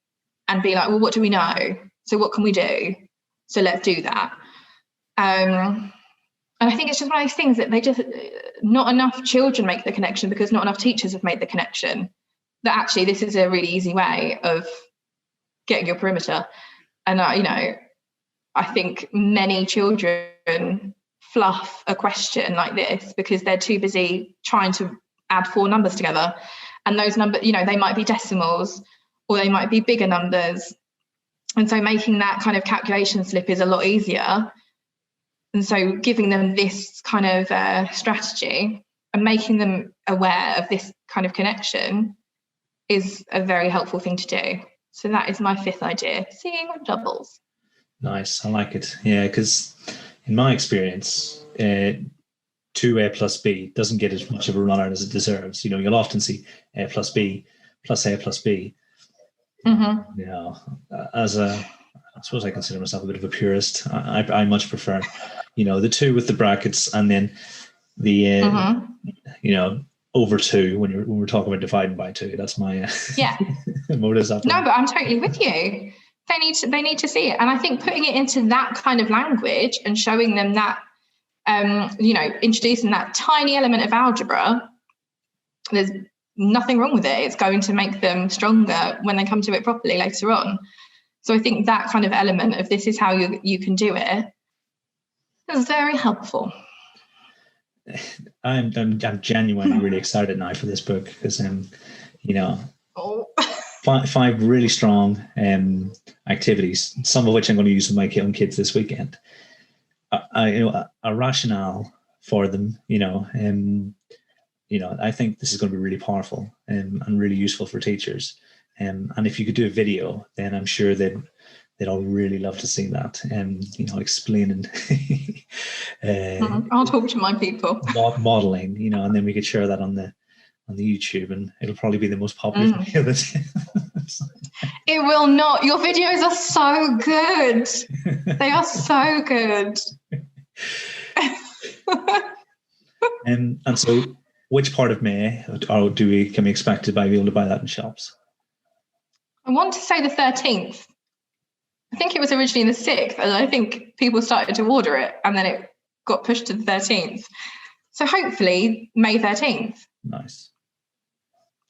and be like, well, what do we know? So what can we do? So let's do that. And I think it's just one of those things that not enough children make the connection because not enough teachers have made the connection that actually this is a really easy way of getting your perimeter. And, I think many children fluff a question like this because they're too busy trying to add 4 numbers together. And those numbers, they might be decimals or they might be bigger numbers. And so making that kind of calculation slip is a lot easier. And so giving them this kind of strategy and making them aware of this kind of connection is a very helpful thing to do. So that is my 5th idea, seeing on doubles. Nice, I like it. Yeah, because in my experience, 2A plus B doesn't get as much of a run out as it deserves. You'll often see A plus B plus A plus B. Mm-hmm. I suppose I consider myself a bit of a purist. I much prefer, the 2 with the brackets and then the, over 2 when we're talking about dividing by 2. That's my modus operandi. No, but I'm totally with you. They need to see it. And I think putting it into that kind of language and showing them that, introducing that tiny element of algebra, there's nothing wrong with it. It's going to make them stronger when they come to it properly later on. So I think that kind of element of this is how you can do it is very helpful. I'm genuinely really excited now for this book because Oh. five really strong activities, some of which I'm going to use with my young kids this weekend. A rationale for them, I think this is going to be really powerful and really useful for teachers. And if you could do a video, then I'm sure they'd all really love to see that. Explaining. I'll talk to my people. Modeling, and then we could share that on the YouTube, and it'll probably be the most popular video of it. It will not. Your videos are so good. They are so good. And so, which part of May can we expect to be able to buy that in shops? I want to say the 13th. I think it was originally the 6th, and I think people started to order it, and then it got pushed to the 13th. So hopefully May 13th. Nice.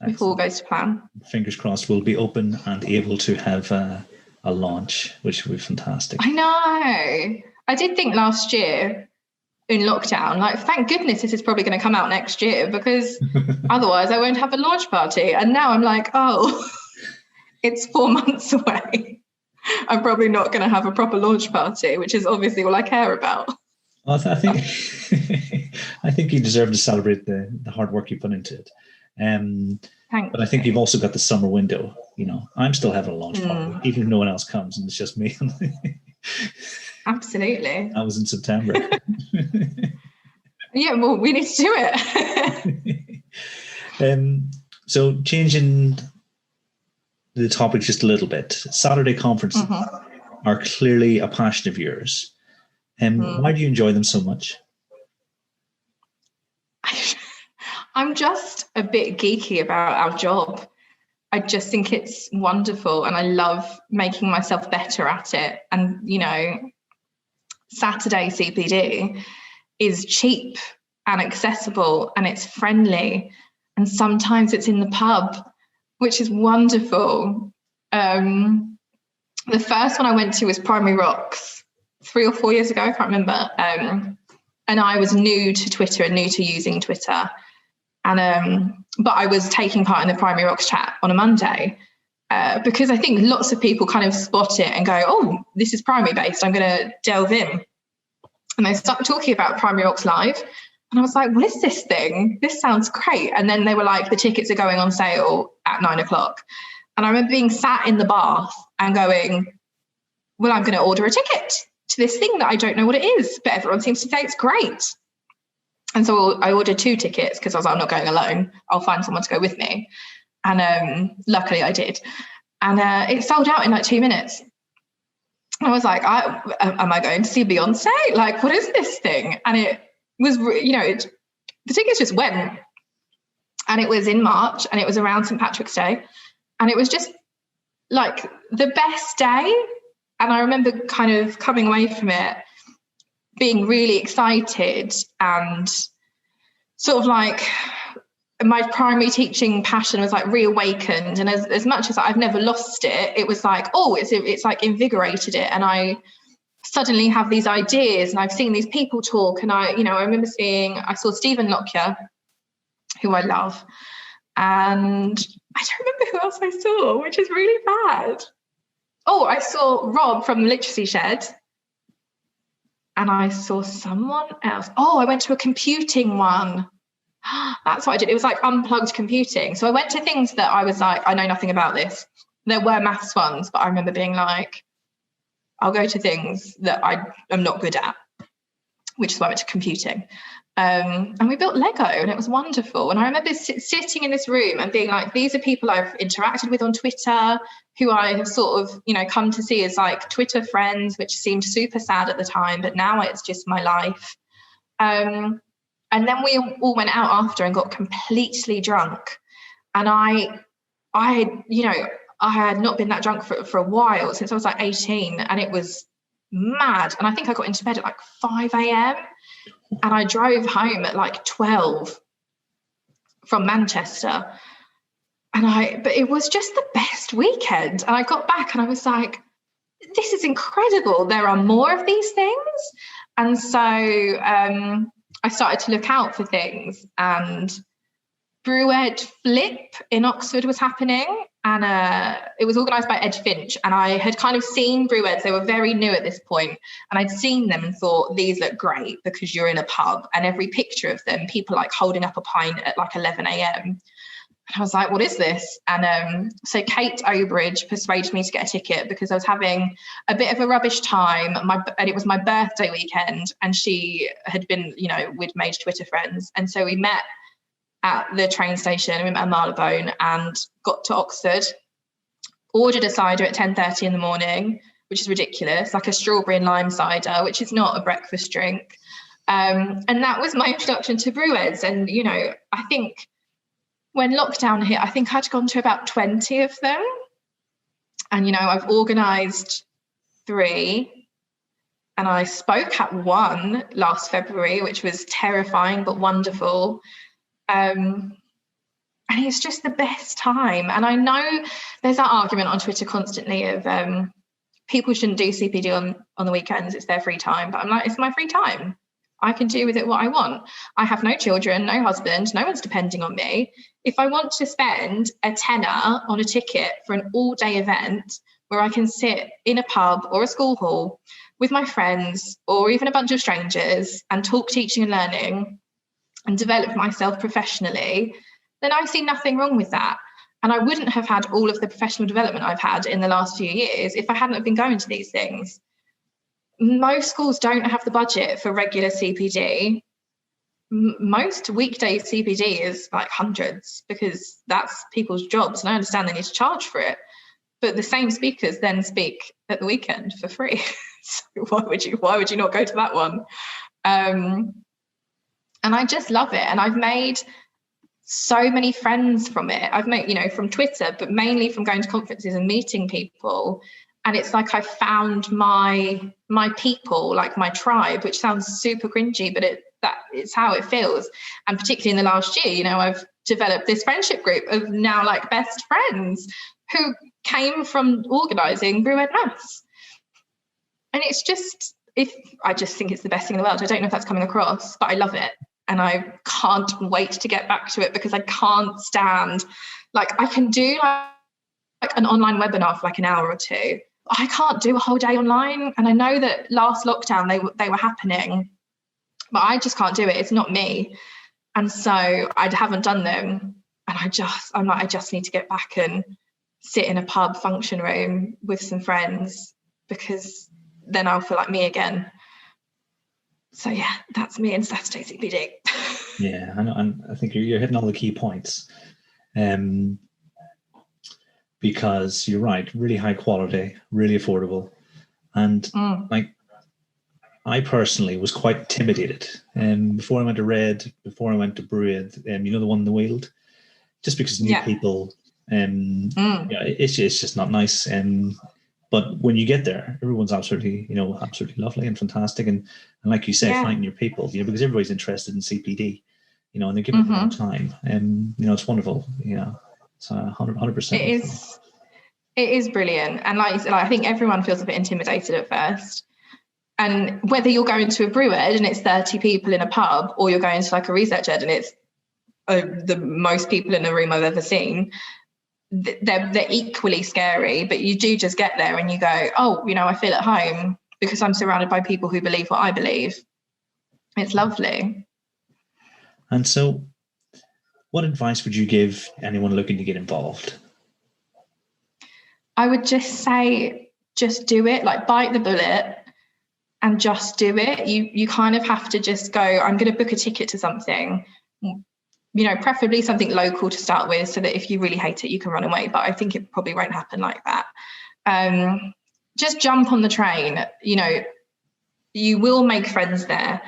If all goes to plan. Fingers crossed we'll be open and able to have a launch, which would be fantastic. I know. I did think last year in lockdown, like, thank goodness this is probably going to come out next year, because otherwise I won't have a launch party. And now I'm like, oh, it's 4 months away. I'm probably not going to have a proper launch party, which is obviously all I care about. Well, I think I think you deserve to celebrate the hard work you put into it. But I think you've also got the summer window. I'm still having a launch party, even if no one else comes, and it's just me. Absolutely. That was in September. Yeah, well, we need to do it. So changing the topic just a little bit, Saturday conferences are clearly a passion of yours. Why do you enjoy them so much? I'm just a bit geeky about our job. I just think it's wonderful, and I love making myself better at it. And, Saturday CPD is cheap and accessible, and it's friendly. And sometimes it's in the pub, which is wonderful. The first one I went to was Primary Rocks 3 or 4 years ago, I can't remember. And I was new to Twitter and new to using Twitter. And but I was taking part in the Primary Rocks chat on a Monday, because I think lots of people kind of spot it and go, oh, this is primary based, I'm going to delve in. And they start talking about Primary Rocks Live. And I was like, what is this thing? This sounds great. And then they were like, the tickets are going on sale at 9:00. And I remember being sat in the bath and going, well, I'm going to order a ticket to this thing that I don't know what it is, but everyone seems to say it's great. And so I ordered 2 tickets because I was like, I'm not going alone. I'll find someone to go with me. And luckily I did. And it sold out in like 2 minutes. And I was like, am I going to see Beyonce? Like, what is this thing? And it was, the tickets just went. And it was in March, and it was around St. Patrick's Day. And it was just like the best day. And I remember kind of coming away from it being really excited, and sort of like my primary teaching passion was like reawakened. And as much as I've never lost it, it was like, oh, it's like invigorated it. And I suddenly have these ideas, and I've seen these people talk. And I remember I saw Stephen Lockyer, who I love. And I don't remember who else I saw, which is really bad. Oh, I saw Rob from the Literacy Shed. And I saw someone else. Oh, I went to a computing one. That's what I did. It was like unplugged computing. So I went to things that I was like, I know nothing about this. There were maths ones, but I remember being like, I'll go to things that I am not good at, which is why I went to computing. And we built Lego, and it was wonderful. And I remember sitting in this room and being like, these are people I've interacted with on Twitter, who I have sort of, come to see as like Twitter friends, which seemed super sad at the time, but now it's just my life. And then we all went out after and got completely drunk. And I had not been that drunk for a while, since I was like 18, and it was mad. And I think I got into bed at like 5 a.m. and I drove home at like 12 from Manchester. But it was just the best weekend. And I got back and I was like, this is incredible. There are more of these things. And so I started to look out for things, and Brewed Flip in Oxford was happening. and it was organised by Ed Finch, and I had kind of seen Brewheads. They were very new at this point, and I'd seen them and thought, these look great because you're in a pub, and every picture of them, people like holding up a pint at like 11 a.m. And I was like, what is this? And so Kate Obridge persuaded me to get a ticket because I was having a bit of a rubbish time. And it was my birthday weekend, and she had been, we'd made Twitter friends. And so we met at the train station, we met at Marylebone and got to Oxford, ordered a cider at 10:30 in the morning, which is ridiculous, like a strawberry and lime cider, which is not a breakfast drink. And that was my introduction to Brewheads. And, I think when lockdown hit, I think I'd gone to about 20 of them. And, I've organised 3. And I spoke at one last February, which was terrifying but wonderful. And it's just the best time. And I know there's that argument on Twitter constantly of people shouldn't do CPD on the weekends. It's their free time. But I'm like, it's my free time. I can do with it what I want. I have no children, no husband, no one's depending on me. If I want to spend a tenner on a ticket for an all-day event where I can sit in a pub or a school hall with my friends or even a bunch of strangers and talk teaching and learning and develop myself professionally, then I see nothing wrong with that. And I wouldn't have had all of the professional development I've had in the last few years if I hadn't have been going to these things. Most schools don't have the budget for regular CPD. Most weekday CPD is like hundreds because that's people's jobs. And I understand they need to charge for it. But the same speakers then speak at the weekend for free. So why would you not go to that one? And I just love it. And I've made so many friends from it. I've made, from Twitter, but mainly from going to conferences and meeting people. And it's like I found my people, like my tribe, which sounds super cringy, but it's how it feels. And particularly in the last year, I've developed this friendship group of now like best friends who came from organising Brewhead Maths. And it's just, I just think it's the best thing in the world. I don't know if that's coming across, but I love it. And I can't wait to get back to it because I can't stand, like I can do like an online webinar for like an hour or two. I can't do a whole day online. And I know that last lockdown they were happening, but I just can't do it. It's not me. And so I haven't done them. And I just need to get back and sit in a pub function room with some friends because then I'll feel like me again. So yeah, that's me and Saturday CPD. Yeah, I know, and I think you're hitting all the key points. Because you're right, really high quality, really affordable. And I personally was quite intimidated. Before I went to Red, before I went to Brewhead, the one in the Weald, just because new people, it's just not nice. But when you get there, everyone's absolutely lovely and fantastic. And like you said, finding your people, because everybody's interested in CPD, and they're giving it their time. And, it's wonderful. It's 100%. It is brilliant. And like you said, I think everyone feels a bit intimidated at first. And whether you're going to a Brewhead and it's 30 people in a pub, or you're going to like a research ed and it's the most people in a room I've ever seen, they're equally scary. But you do just get there and you go, oh, I feel at home because I'm surrounded by people who believe what I believe. It's lovely. And so what advice would you give anyone looking to get involved? I would just say, just do it, like bite the bullet and just do it. You kind of have to just go, I'm going to book a ticket to something, preferably something local to start with so that if you really hate it, you can run away. But I think it probably won't happen like that. Just jump on the train. You will make friends there.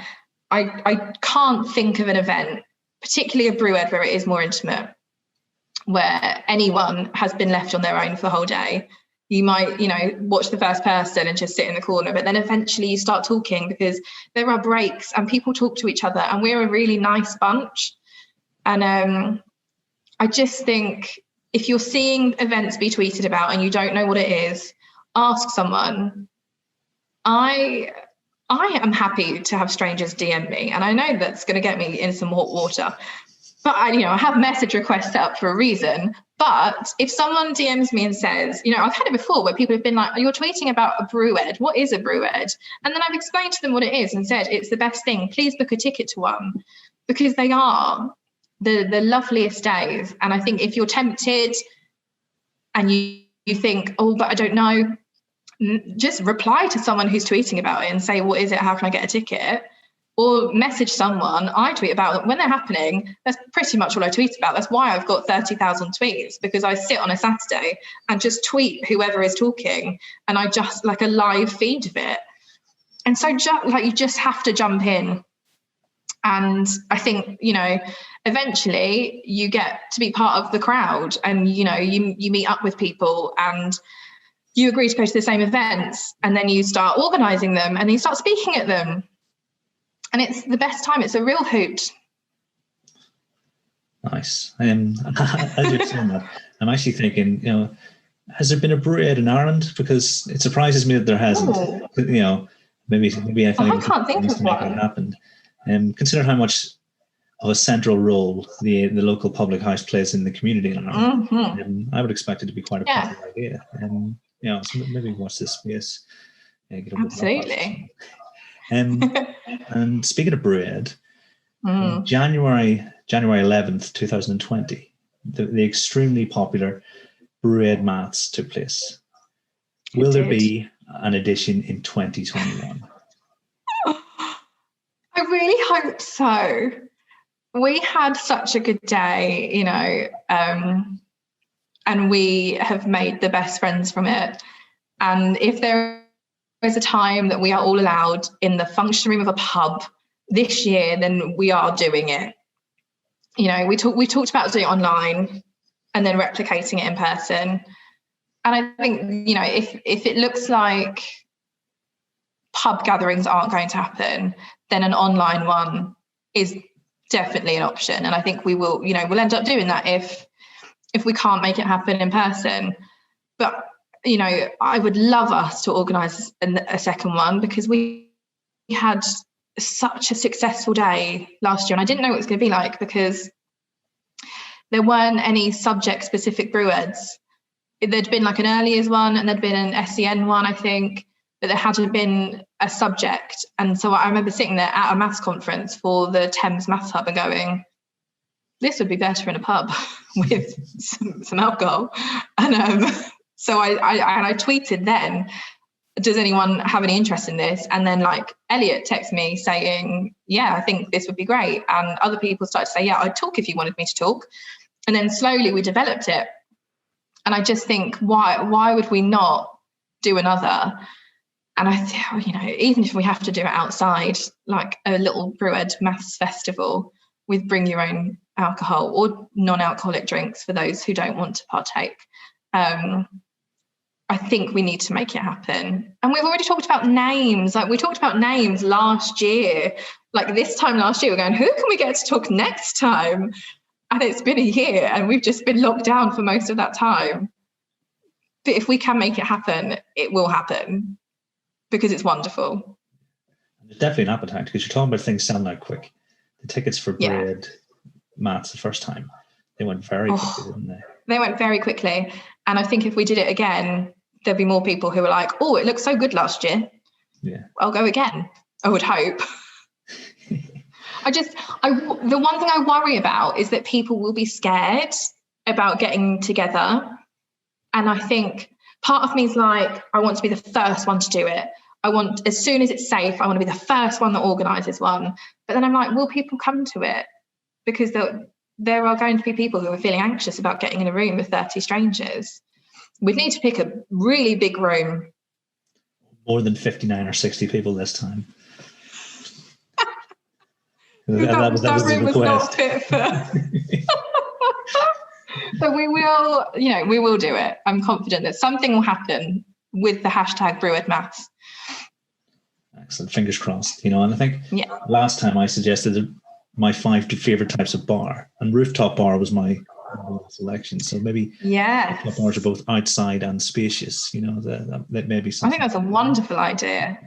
I can't think of an event, particularly a Brewhead where it is more intimate, where anyone has been left on their own for the whole day. You might, watch the first person and just sit in the corner, but then eventually you start talking because there are breaks and people talk to each other and we're a really nice bunch. And I just think if you're seeing events be tweeted about and you don't know what it is, ask someone. I am happy to have strangers DM me, and I know that's going to get me in some hot water. But I have message requests set up for a reason. But if someone DMs me and says, I've had it before where people have been like, you're tweeting about a brew ed. What is a brew ed? And then I've explained to them what it is and said, it's the best thing. Please book a ticket to one, because they are the loveliest days. And I think if you're tempted and you think, oh, but I don't know, just reply to someone who's tweeting about it and say, what is it? How can I get a ticket? Or message someone. I tweet about them when they're happening. That's pretty much all I tweet about. That's why I've got 30,000 tweets, because I sit on a Saturday and just tweet whoever is talking, and I just like a live feed of it. And so you just have to jump in. And I think, eventually you get to be part of the crowd, and, you meet up with people and you agree to go to the same events, and then you start organising them and then you start speaking at them. And it's the best time. It's a real hoot. Nice. As you're saying that, I'm actually thinking, has there been a brew ed in Ireland? Because it surprises me that there hasn't. Ooh. Maybe I can't think of one. Happened. Consider how much of a central role the local public house plays in the community in Ireland. Mm-hmm. I would expect it to be quite a popular idea. So maybe watch this space. Absolutely. And speaking of brew ed, January 11th, 2020, the extremely popular brew ed maths took place. Will there be an edition in 2021? I really hope so. We had such a good day, and we have made the best friends from it. And if there is a time that we are all allowed in the function room of a pub this year, then we are doing it. We talked about doing it online and then replicating it in person. And I think, if it looks like pub gatherings aren't going to happen, then an online one is definitely an option. And I think we will, we'll end up doing that if we can't make it happen in person. But I would love us to organise a second one, because we had such a successful day last year, and I didn't know what it was going to be like, because there weren't any subject-specific brew eds. There'd been like an early years one, and there'd been an SEN one, I think, but there hadn't been a subject. And so I remember sitting there at a maths conference for the Thames Maths Hub and going, this would be better in a pub with some alcohol. And so I tweeted then, does anyone have any interest in this? And then Elliot texted me saying, yeah, I think this would be great. And other people started to say, yeah, I'd talk if you wanted me to talk. And then slowly we developed it. And I just think, why would we not do another? And even if we have to do it outside, like a little brew ed maths festival with bring your own alcohol or non-alcoholic drinks for those who don't want to partake, I think we need to make it happen. And we've already talked about names. We talked about names last year. This time last year, we're going, who can we get to talk next time? And it's been a year and we've just been locked down for most of that time. But if we can make it happen, it will happen, because it's wonderful. There's definitely an appetite, because you're talking about things sound out quick. The tickets for bread maths the first time, they went very quickly, didn't they? They went very quickly. And I think if we did it again, there'd be more people who were like, oh, it looked so good last year. Yeah. I'll go again. I would hope. The one thing I worry about is that people will be scared about getting together. And I think part of me is like, I want to be the first one to do it. I want, as soon as it's safe, I want to be the first one that organises one. But then I'm like, will people come to it? Because there are going to be people who are feeling anxious about getting in a room with 30 strangers. We'd need to pick a really big room. More than 59 or 60 people this time. that room was not fit for... But we will do it. I'm confident that something will happen with the hashtag #BrewEdMaths. Excellent. Fingers crossed. And I think last time I suggested my 5 favourite types of bar, and rooftop bar was my selection. So maybe rooftop bars are both outside and spacious. That may be something. I think that's a wonderful idea.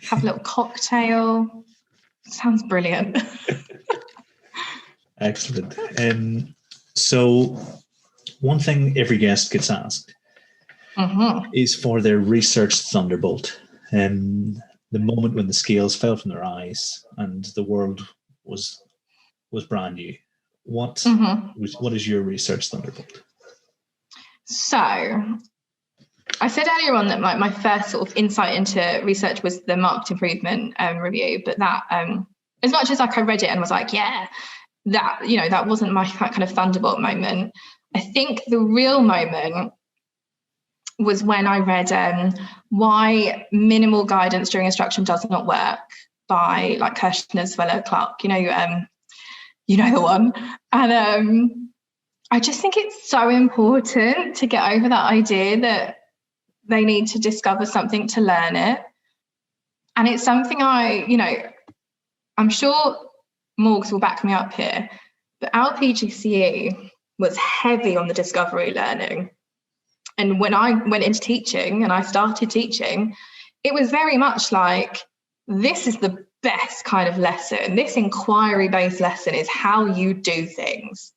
Have a little cocktail. Sounds brilliant. Excellent. So one thing every guest gets asked is for their research thunderbolt. The moment when the scales fell from their eyes and the world was brand new. What is your research thunderbolt? So I said earlier on that my first sort of insight into research was the marked improvement review, but that as much as like I read it and was like, yeah, that, you know, that wasn't my kind of thunderbolt moment. I think the real moment was when I read Why Minimal Guidance During Instruction Does Not Work by like Kirshner, Zweller, Clark, you know the one. And I just think it's so important to get over that idea that they need to discover something to learn it. And it's something I'm sure Morgs will back me up here, but our PGCE was heavy on the discovery learning. And when I went into teaching and I started teaching, it was very much like, this is the best kind of lesson. This inquiry-based lesson is how you do things.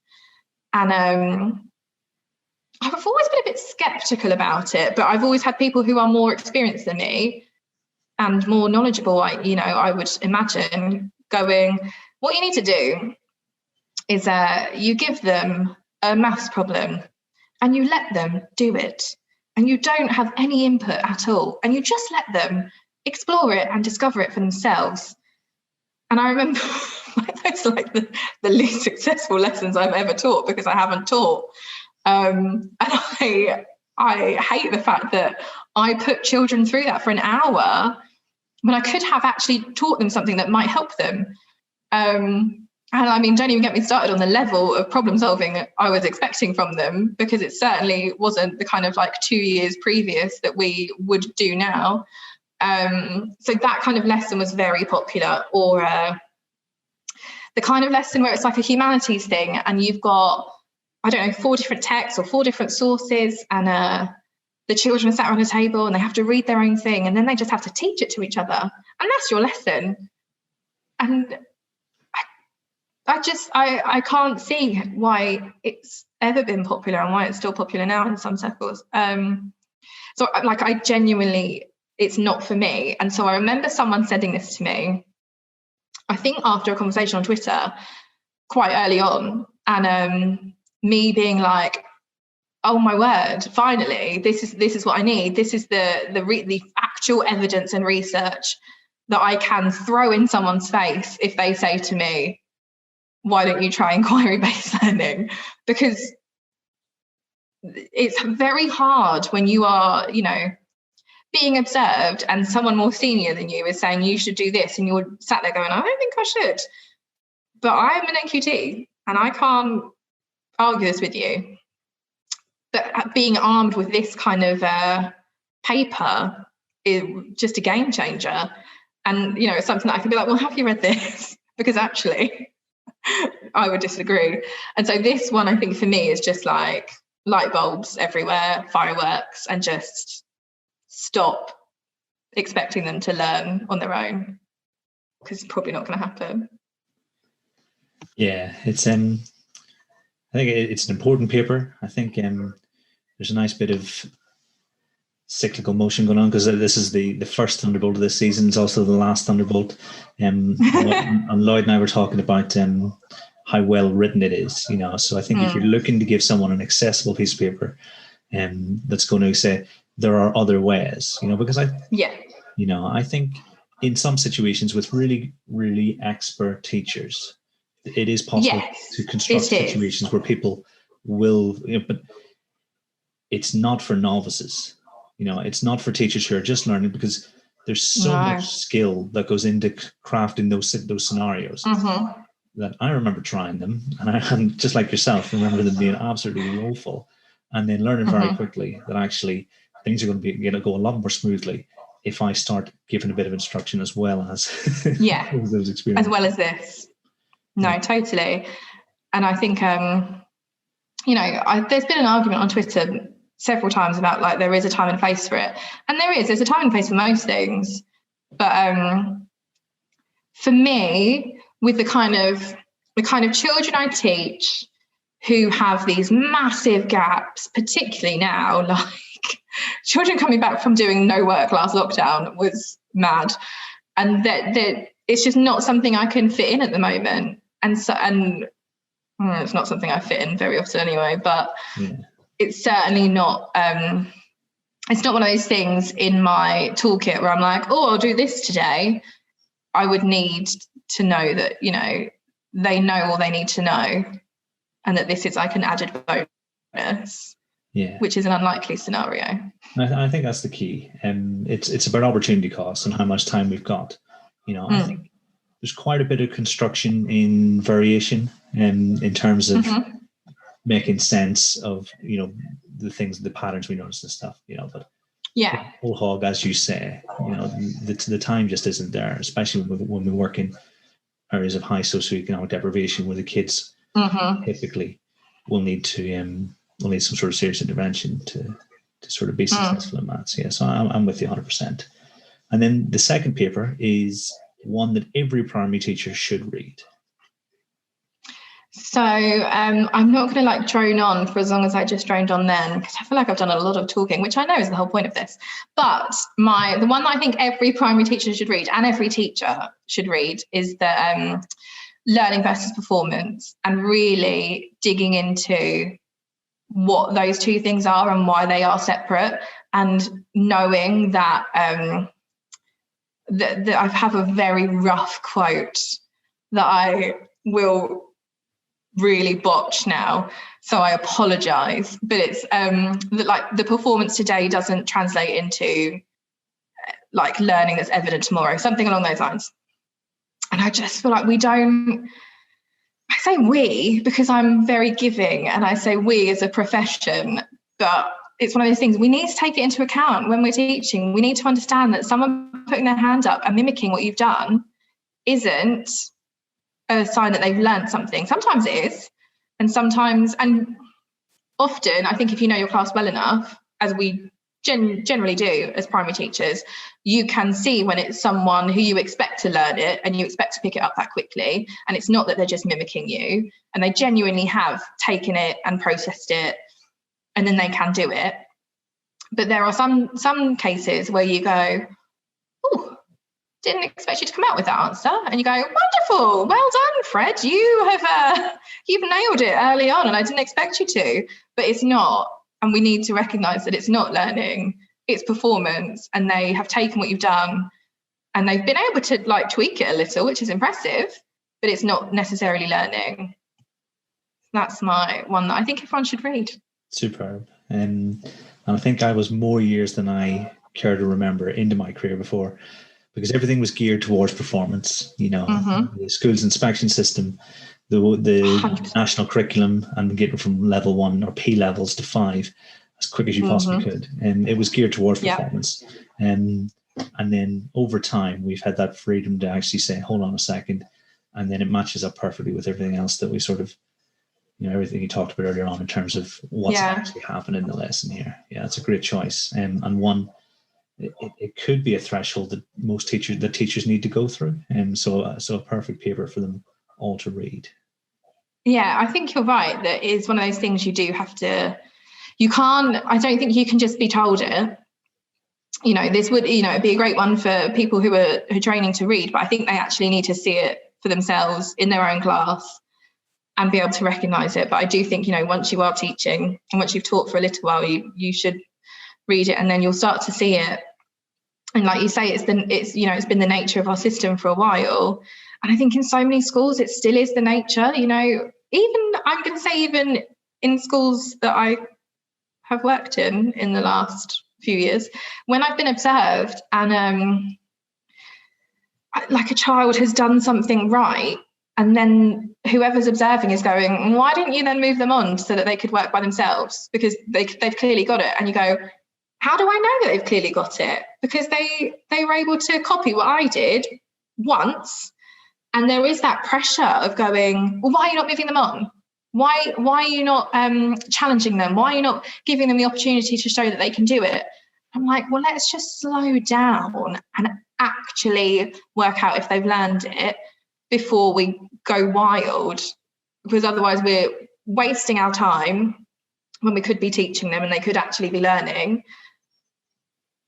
And I've always been a bit skeptical about it, but I've always had people who are more experienced than me and more knowledgeable, I would imagine, going, what you need to do is you give them a maths problem and you let them do it, and you don't have any input at all, and you just let them explore it and discover it for themselves. And I remember those are like the least successful lessons I've ever taught, because I haven't taught. And I hate the fact that I put children through that for an hour when I could have actually taught them something that might help them. And I mean, don't even get me started on the level of problem solving I was expecting from them, because it certainly wasn't the kind of like 2 years previous that we would do now. So that kind of lesson was very popular. Or the kind of lesson where it's like a humanities thing and you've got, 4 different texts or 4 different sources, and the children are sat around a table and they have to read their own thing, and then they just have to teach it to each other. And that's your lesson. And I can't see why it's ever been popular and why it's still popular now in some circles. So like, I genuinely, it's not for me. And so I remember someone sending this to me, I think after a conversation on Twitter quite early on, and me being like, oh my word, finally, this is what I need. This is the actual evidence and research that I can throw in someone's face if they say to me, why don't you try inquiry-based learning? Because it's very hard when you are, being observed and someone more senior than you is saying you should do this, and you're sat there going, I don't think I should. But I'm an NQT and I can't argue this with you. But being armed with this kind of paper is just a game changer. And, it's something that I can be like, well, have you read this? Because actually, I would disagree. And so this one, I think for me, is just like light bulbs everywhere, fireworks, and just stop expecting them to learn on their own, because it's probably not going to happen. Yeah, it's I think it's an important paper. I think there's a nice bit of cyclical motion going on, because this is the first Thunderbolt of this season. It's also the last Thunderbolt. And Lloyd and I were talking about how well written it is, So I think if you're looking to give someone an accessible piece of paper, that's going to say there are other ways, because I think in some situations with really, really expert teachers, it is possible to construct situations where people will, but it's not for novices. It's not for teachers who are just learning, because there's so much skill that goes into crafting those scenarios that I remember trying them, and just like yourself, remember them being absolutely woeful, and then learning very quickly that actually things are going to go a lot more smoothly if I start giving a bit of instruction as well as those experiences. As well as this. No, totally. And I think there's been an argument on Twitter several times about like there is a time and place for it, and there's a time and place for most things, but for me, with the kind of the kind of children I teach who have these massive gaps, particularly now, like children coming back from doing no work last lockdown was mad. And that it's just not something I can fit in at the moment. And it's not something I fit in very often anyway, but it's certainly not, it's not one of those things in my toolkit where I'm like, oh, I'll do this today. I would need to know that, they know all they need to know, and that this is like an added bonus, which is an unlikely scenario. I think that's the key. It's about opportunity cost and how much time we've got. I think there's quite a bit of construction in variation in terms of making sense of, the things, the patterns we notice and stuff, but whole hog, as you say, the time just isn't there, especially when we work in areas of high socioeconomic deprivation where the kids typically will need some sort of serious intervention to sort of be successful in maths. Yeah, so I'm with you 100%. And then the second paper is one that every primary teacher should read. So I'm not going to drone on for as long as I just droned on then, because I feel like I've done a lot of talking, which I know is the whole point of this. But the one that I think every primary teacher should read, and every teacher should read, is the learning versus performance, and really digging into what those two things are and why they are separate, and knowing that that I have a very rough quote that I will really botch now, so I apologize, but it's the performance today doesn't translate into learning that's evident tomorrow, something along those lines. And I just feel like I say we because I'm very giving, and I say we as a profession, but it's one of those things we need to take it into account when we're teaching. We need to understand that someone putting their hand up and mimicking what you've done isn't a sign that they've learned something. Sometimes it is, and often, I think if you know your class well enough, as we generally do as primary teachers, you can see when it's someone who you expect to learn it and you expect to pick it up that quickly, and it's not that they're just mimicking you, and they genuinely have taken it and processed it, and then they can do it. But there are some cases where you go, oh, didn't expect you to come out with that answer, and you go, wonderful, well done, Fred, you've nailed it early on, and I didn't expect you to. But it's not, and we need to recognize that it's not learning, it's performance, and they have taken what you've done and they've been able to tweak it a little, which is impressive, but it's not necessarily learning. That's my one that I think everyone should read. Superb. And I think I was more years than I care to remember into my career before, because everything was geared towards performance. The school's inspection system, the 100%. National curriculum, and getting from level 1 or P levels to 5 as quick as you possibly could. And it was geared towards performance. And then over time, we've had that freedom to actually say, hold on a second. And then it matches up perfectly with everything else that we sort of, everything you talked about earlier on in terms of what's actually happening in the lesson here. Yeah, it's a great choice. And one, it could be a threshold that teachers need to go through. So a perfect paper for them all to read. Yeah, I think you're right. That is one of those things you do have to, I don't think you can just be told it. This would, it'd be a great one for people who are training to read, but I think they actually need to see it for themselves in their own class and be able to recognize it. But I do think, once you are teaching and once you've taught for a little while, you should read it, and then you'll start to see it. And like you say, it's been the nature of our system for a while. And I think in so many schools, it still is the nature, even in schools that I have worked in the last few years, when I've been observed and a child has done something right, and then whoever's observing is going, why didn't you then move them on so that they could work by themselves? Because they've clearly got it. And you go, how do I know that they've clearly got it? Because they were able to copy what I did once. And there is that pressure of going, well, why are you not moving them on? Why are you not challenging them? Why are you not giving them the opportunity to show that they can do it? I'm like, well, let's just slow down and actually work out if they've learned it. before we go wild, because otherwise we're wasting our time when we could be teaching them and they could actually be learning.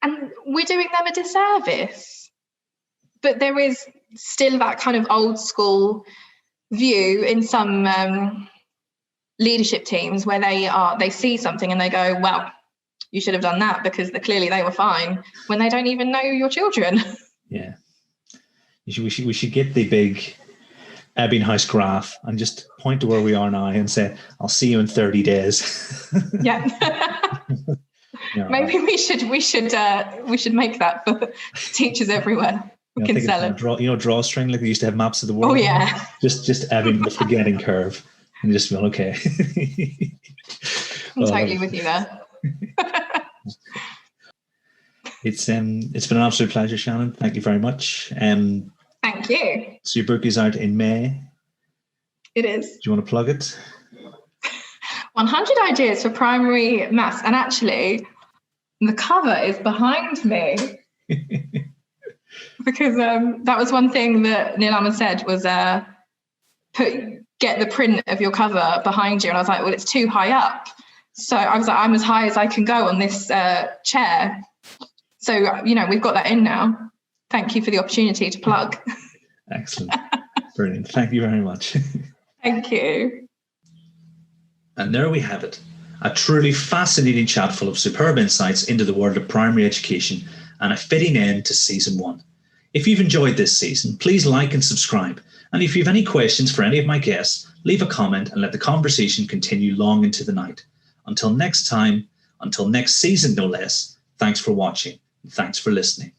And we're doing them a disservice. But there is still that kind of old school view in some leadership teams where they see something and they go, well, you should have done that because clearly they were fine, when they don't even know your children. Yeah. We should get the big Ebbinghaus graph and just point to where we are now and say, I'll see you in 30 days. Yeah. Maybe we should make that for teachers everywhere. We can sell it. Drawstring, like they used to have maps of the world. Oh yeah. Just Ebbing, the forgetting curve, and just feel okay. I'm totally with you there. It's been an absolute pleasure, Shannen. Thank you very much. Thank you. So your book is out in May. It is. Do you want to plug it? 100 Ideas for Primary Maths. And actually, the cover is behind me. Because that was one thing that Neil Ahmed said was get the print of your cover behind you. And I was like, well, it's too high up. So I was like, I'm as high as I can go on this chair. So, we've got that in now. Thank you for the opportunity to plug. Excellent. Brilliant. Thank you very much. Thank you. And there we have it. A truly fascinating chat full of superb insights into the world of primary education and a fitting end to season 1. If you've enjoyed this season, please like and subscribe. And if you have any questions for any of my guests, leave a comment and let the conversation continue long into the night. Until next time, until next season no less, thanks for watching and thanks for listening.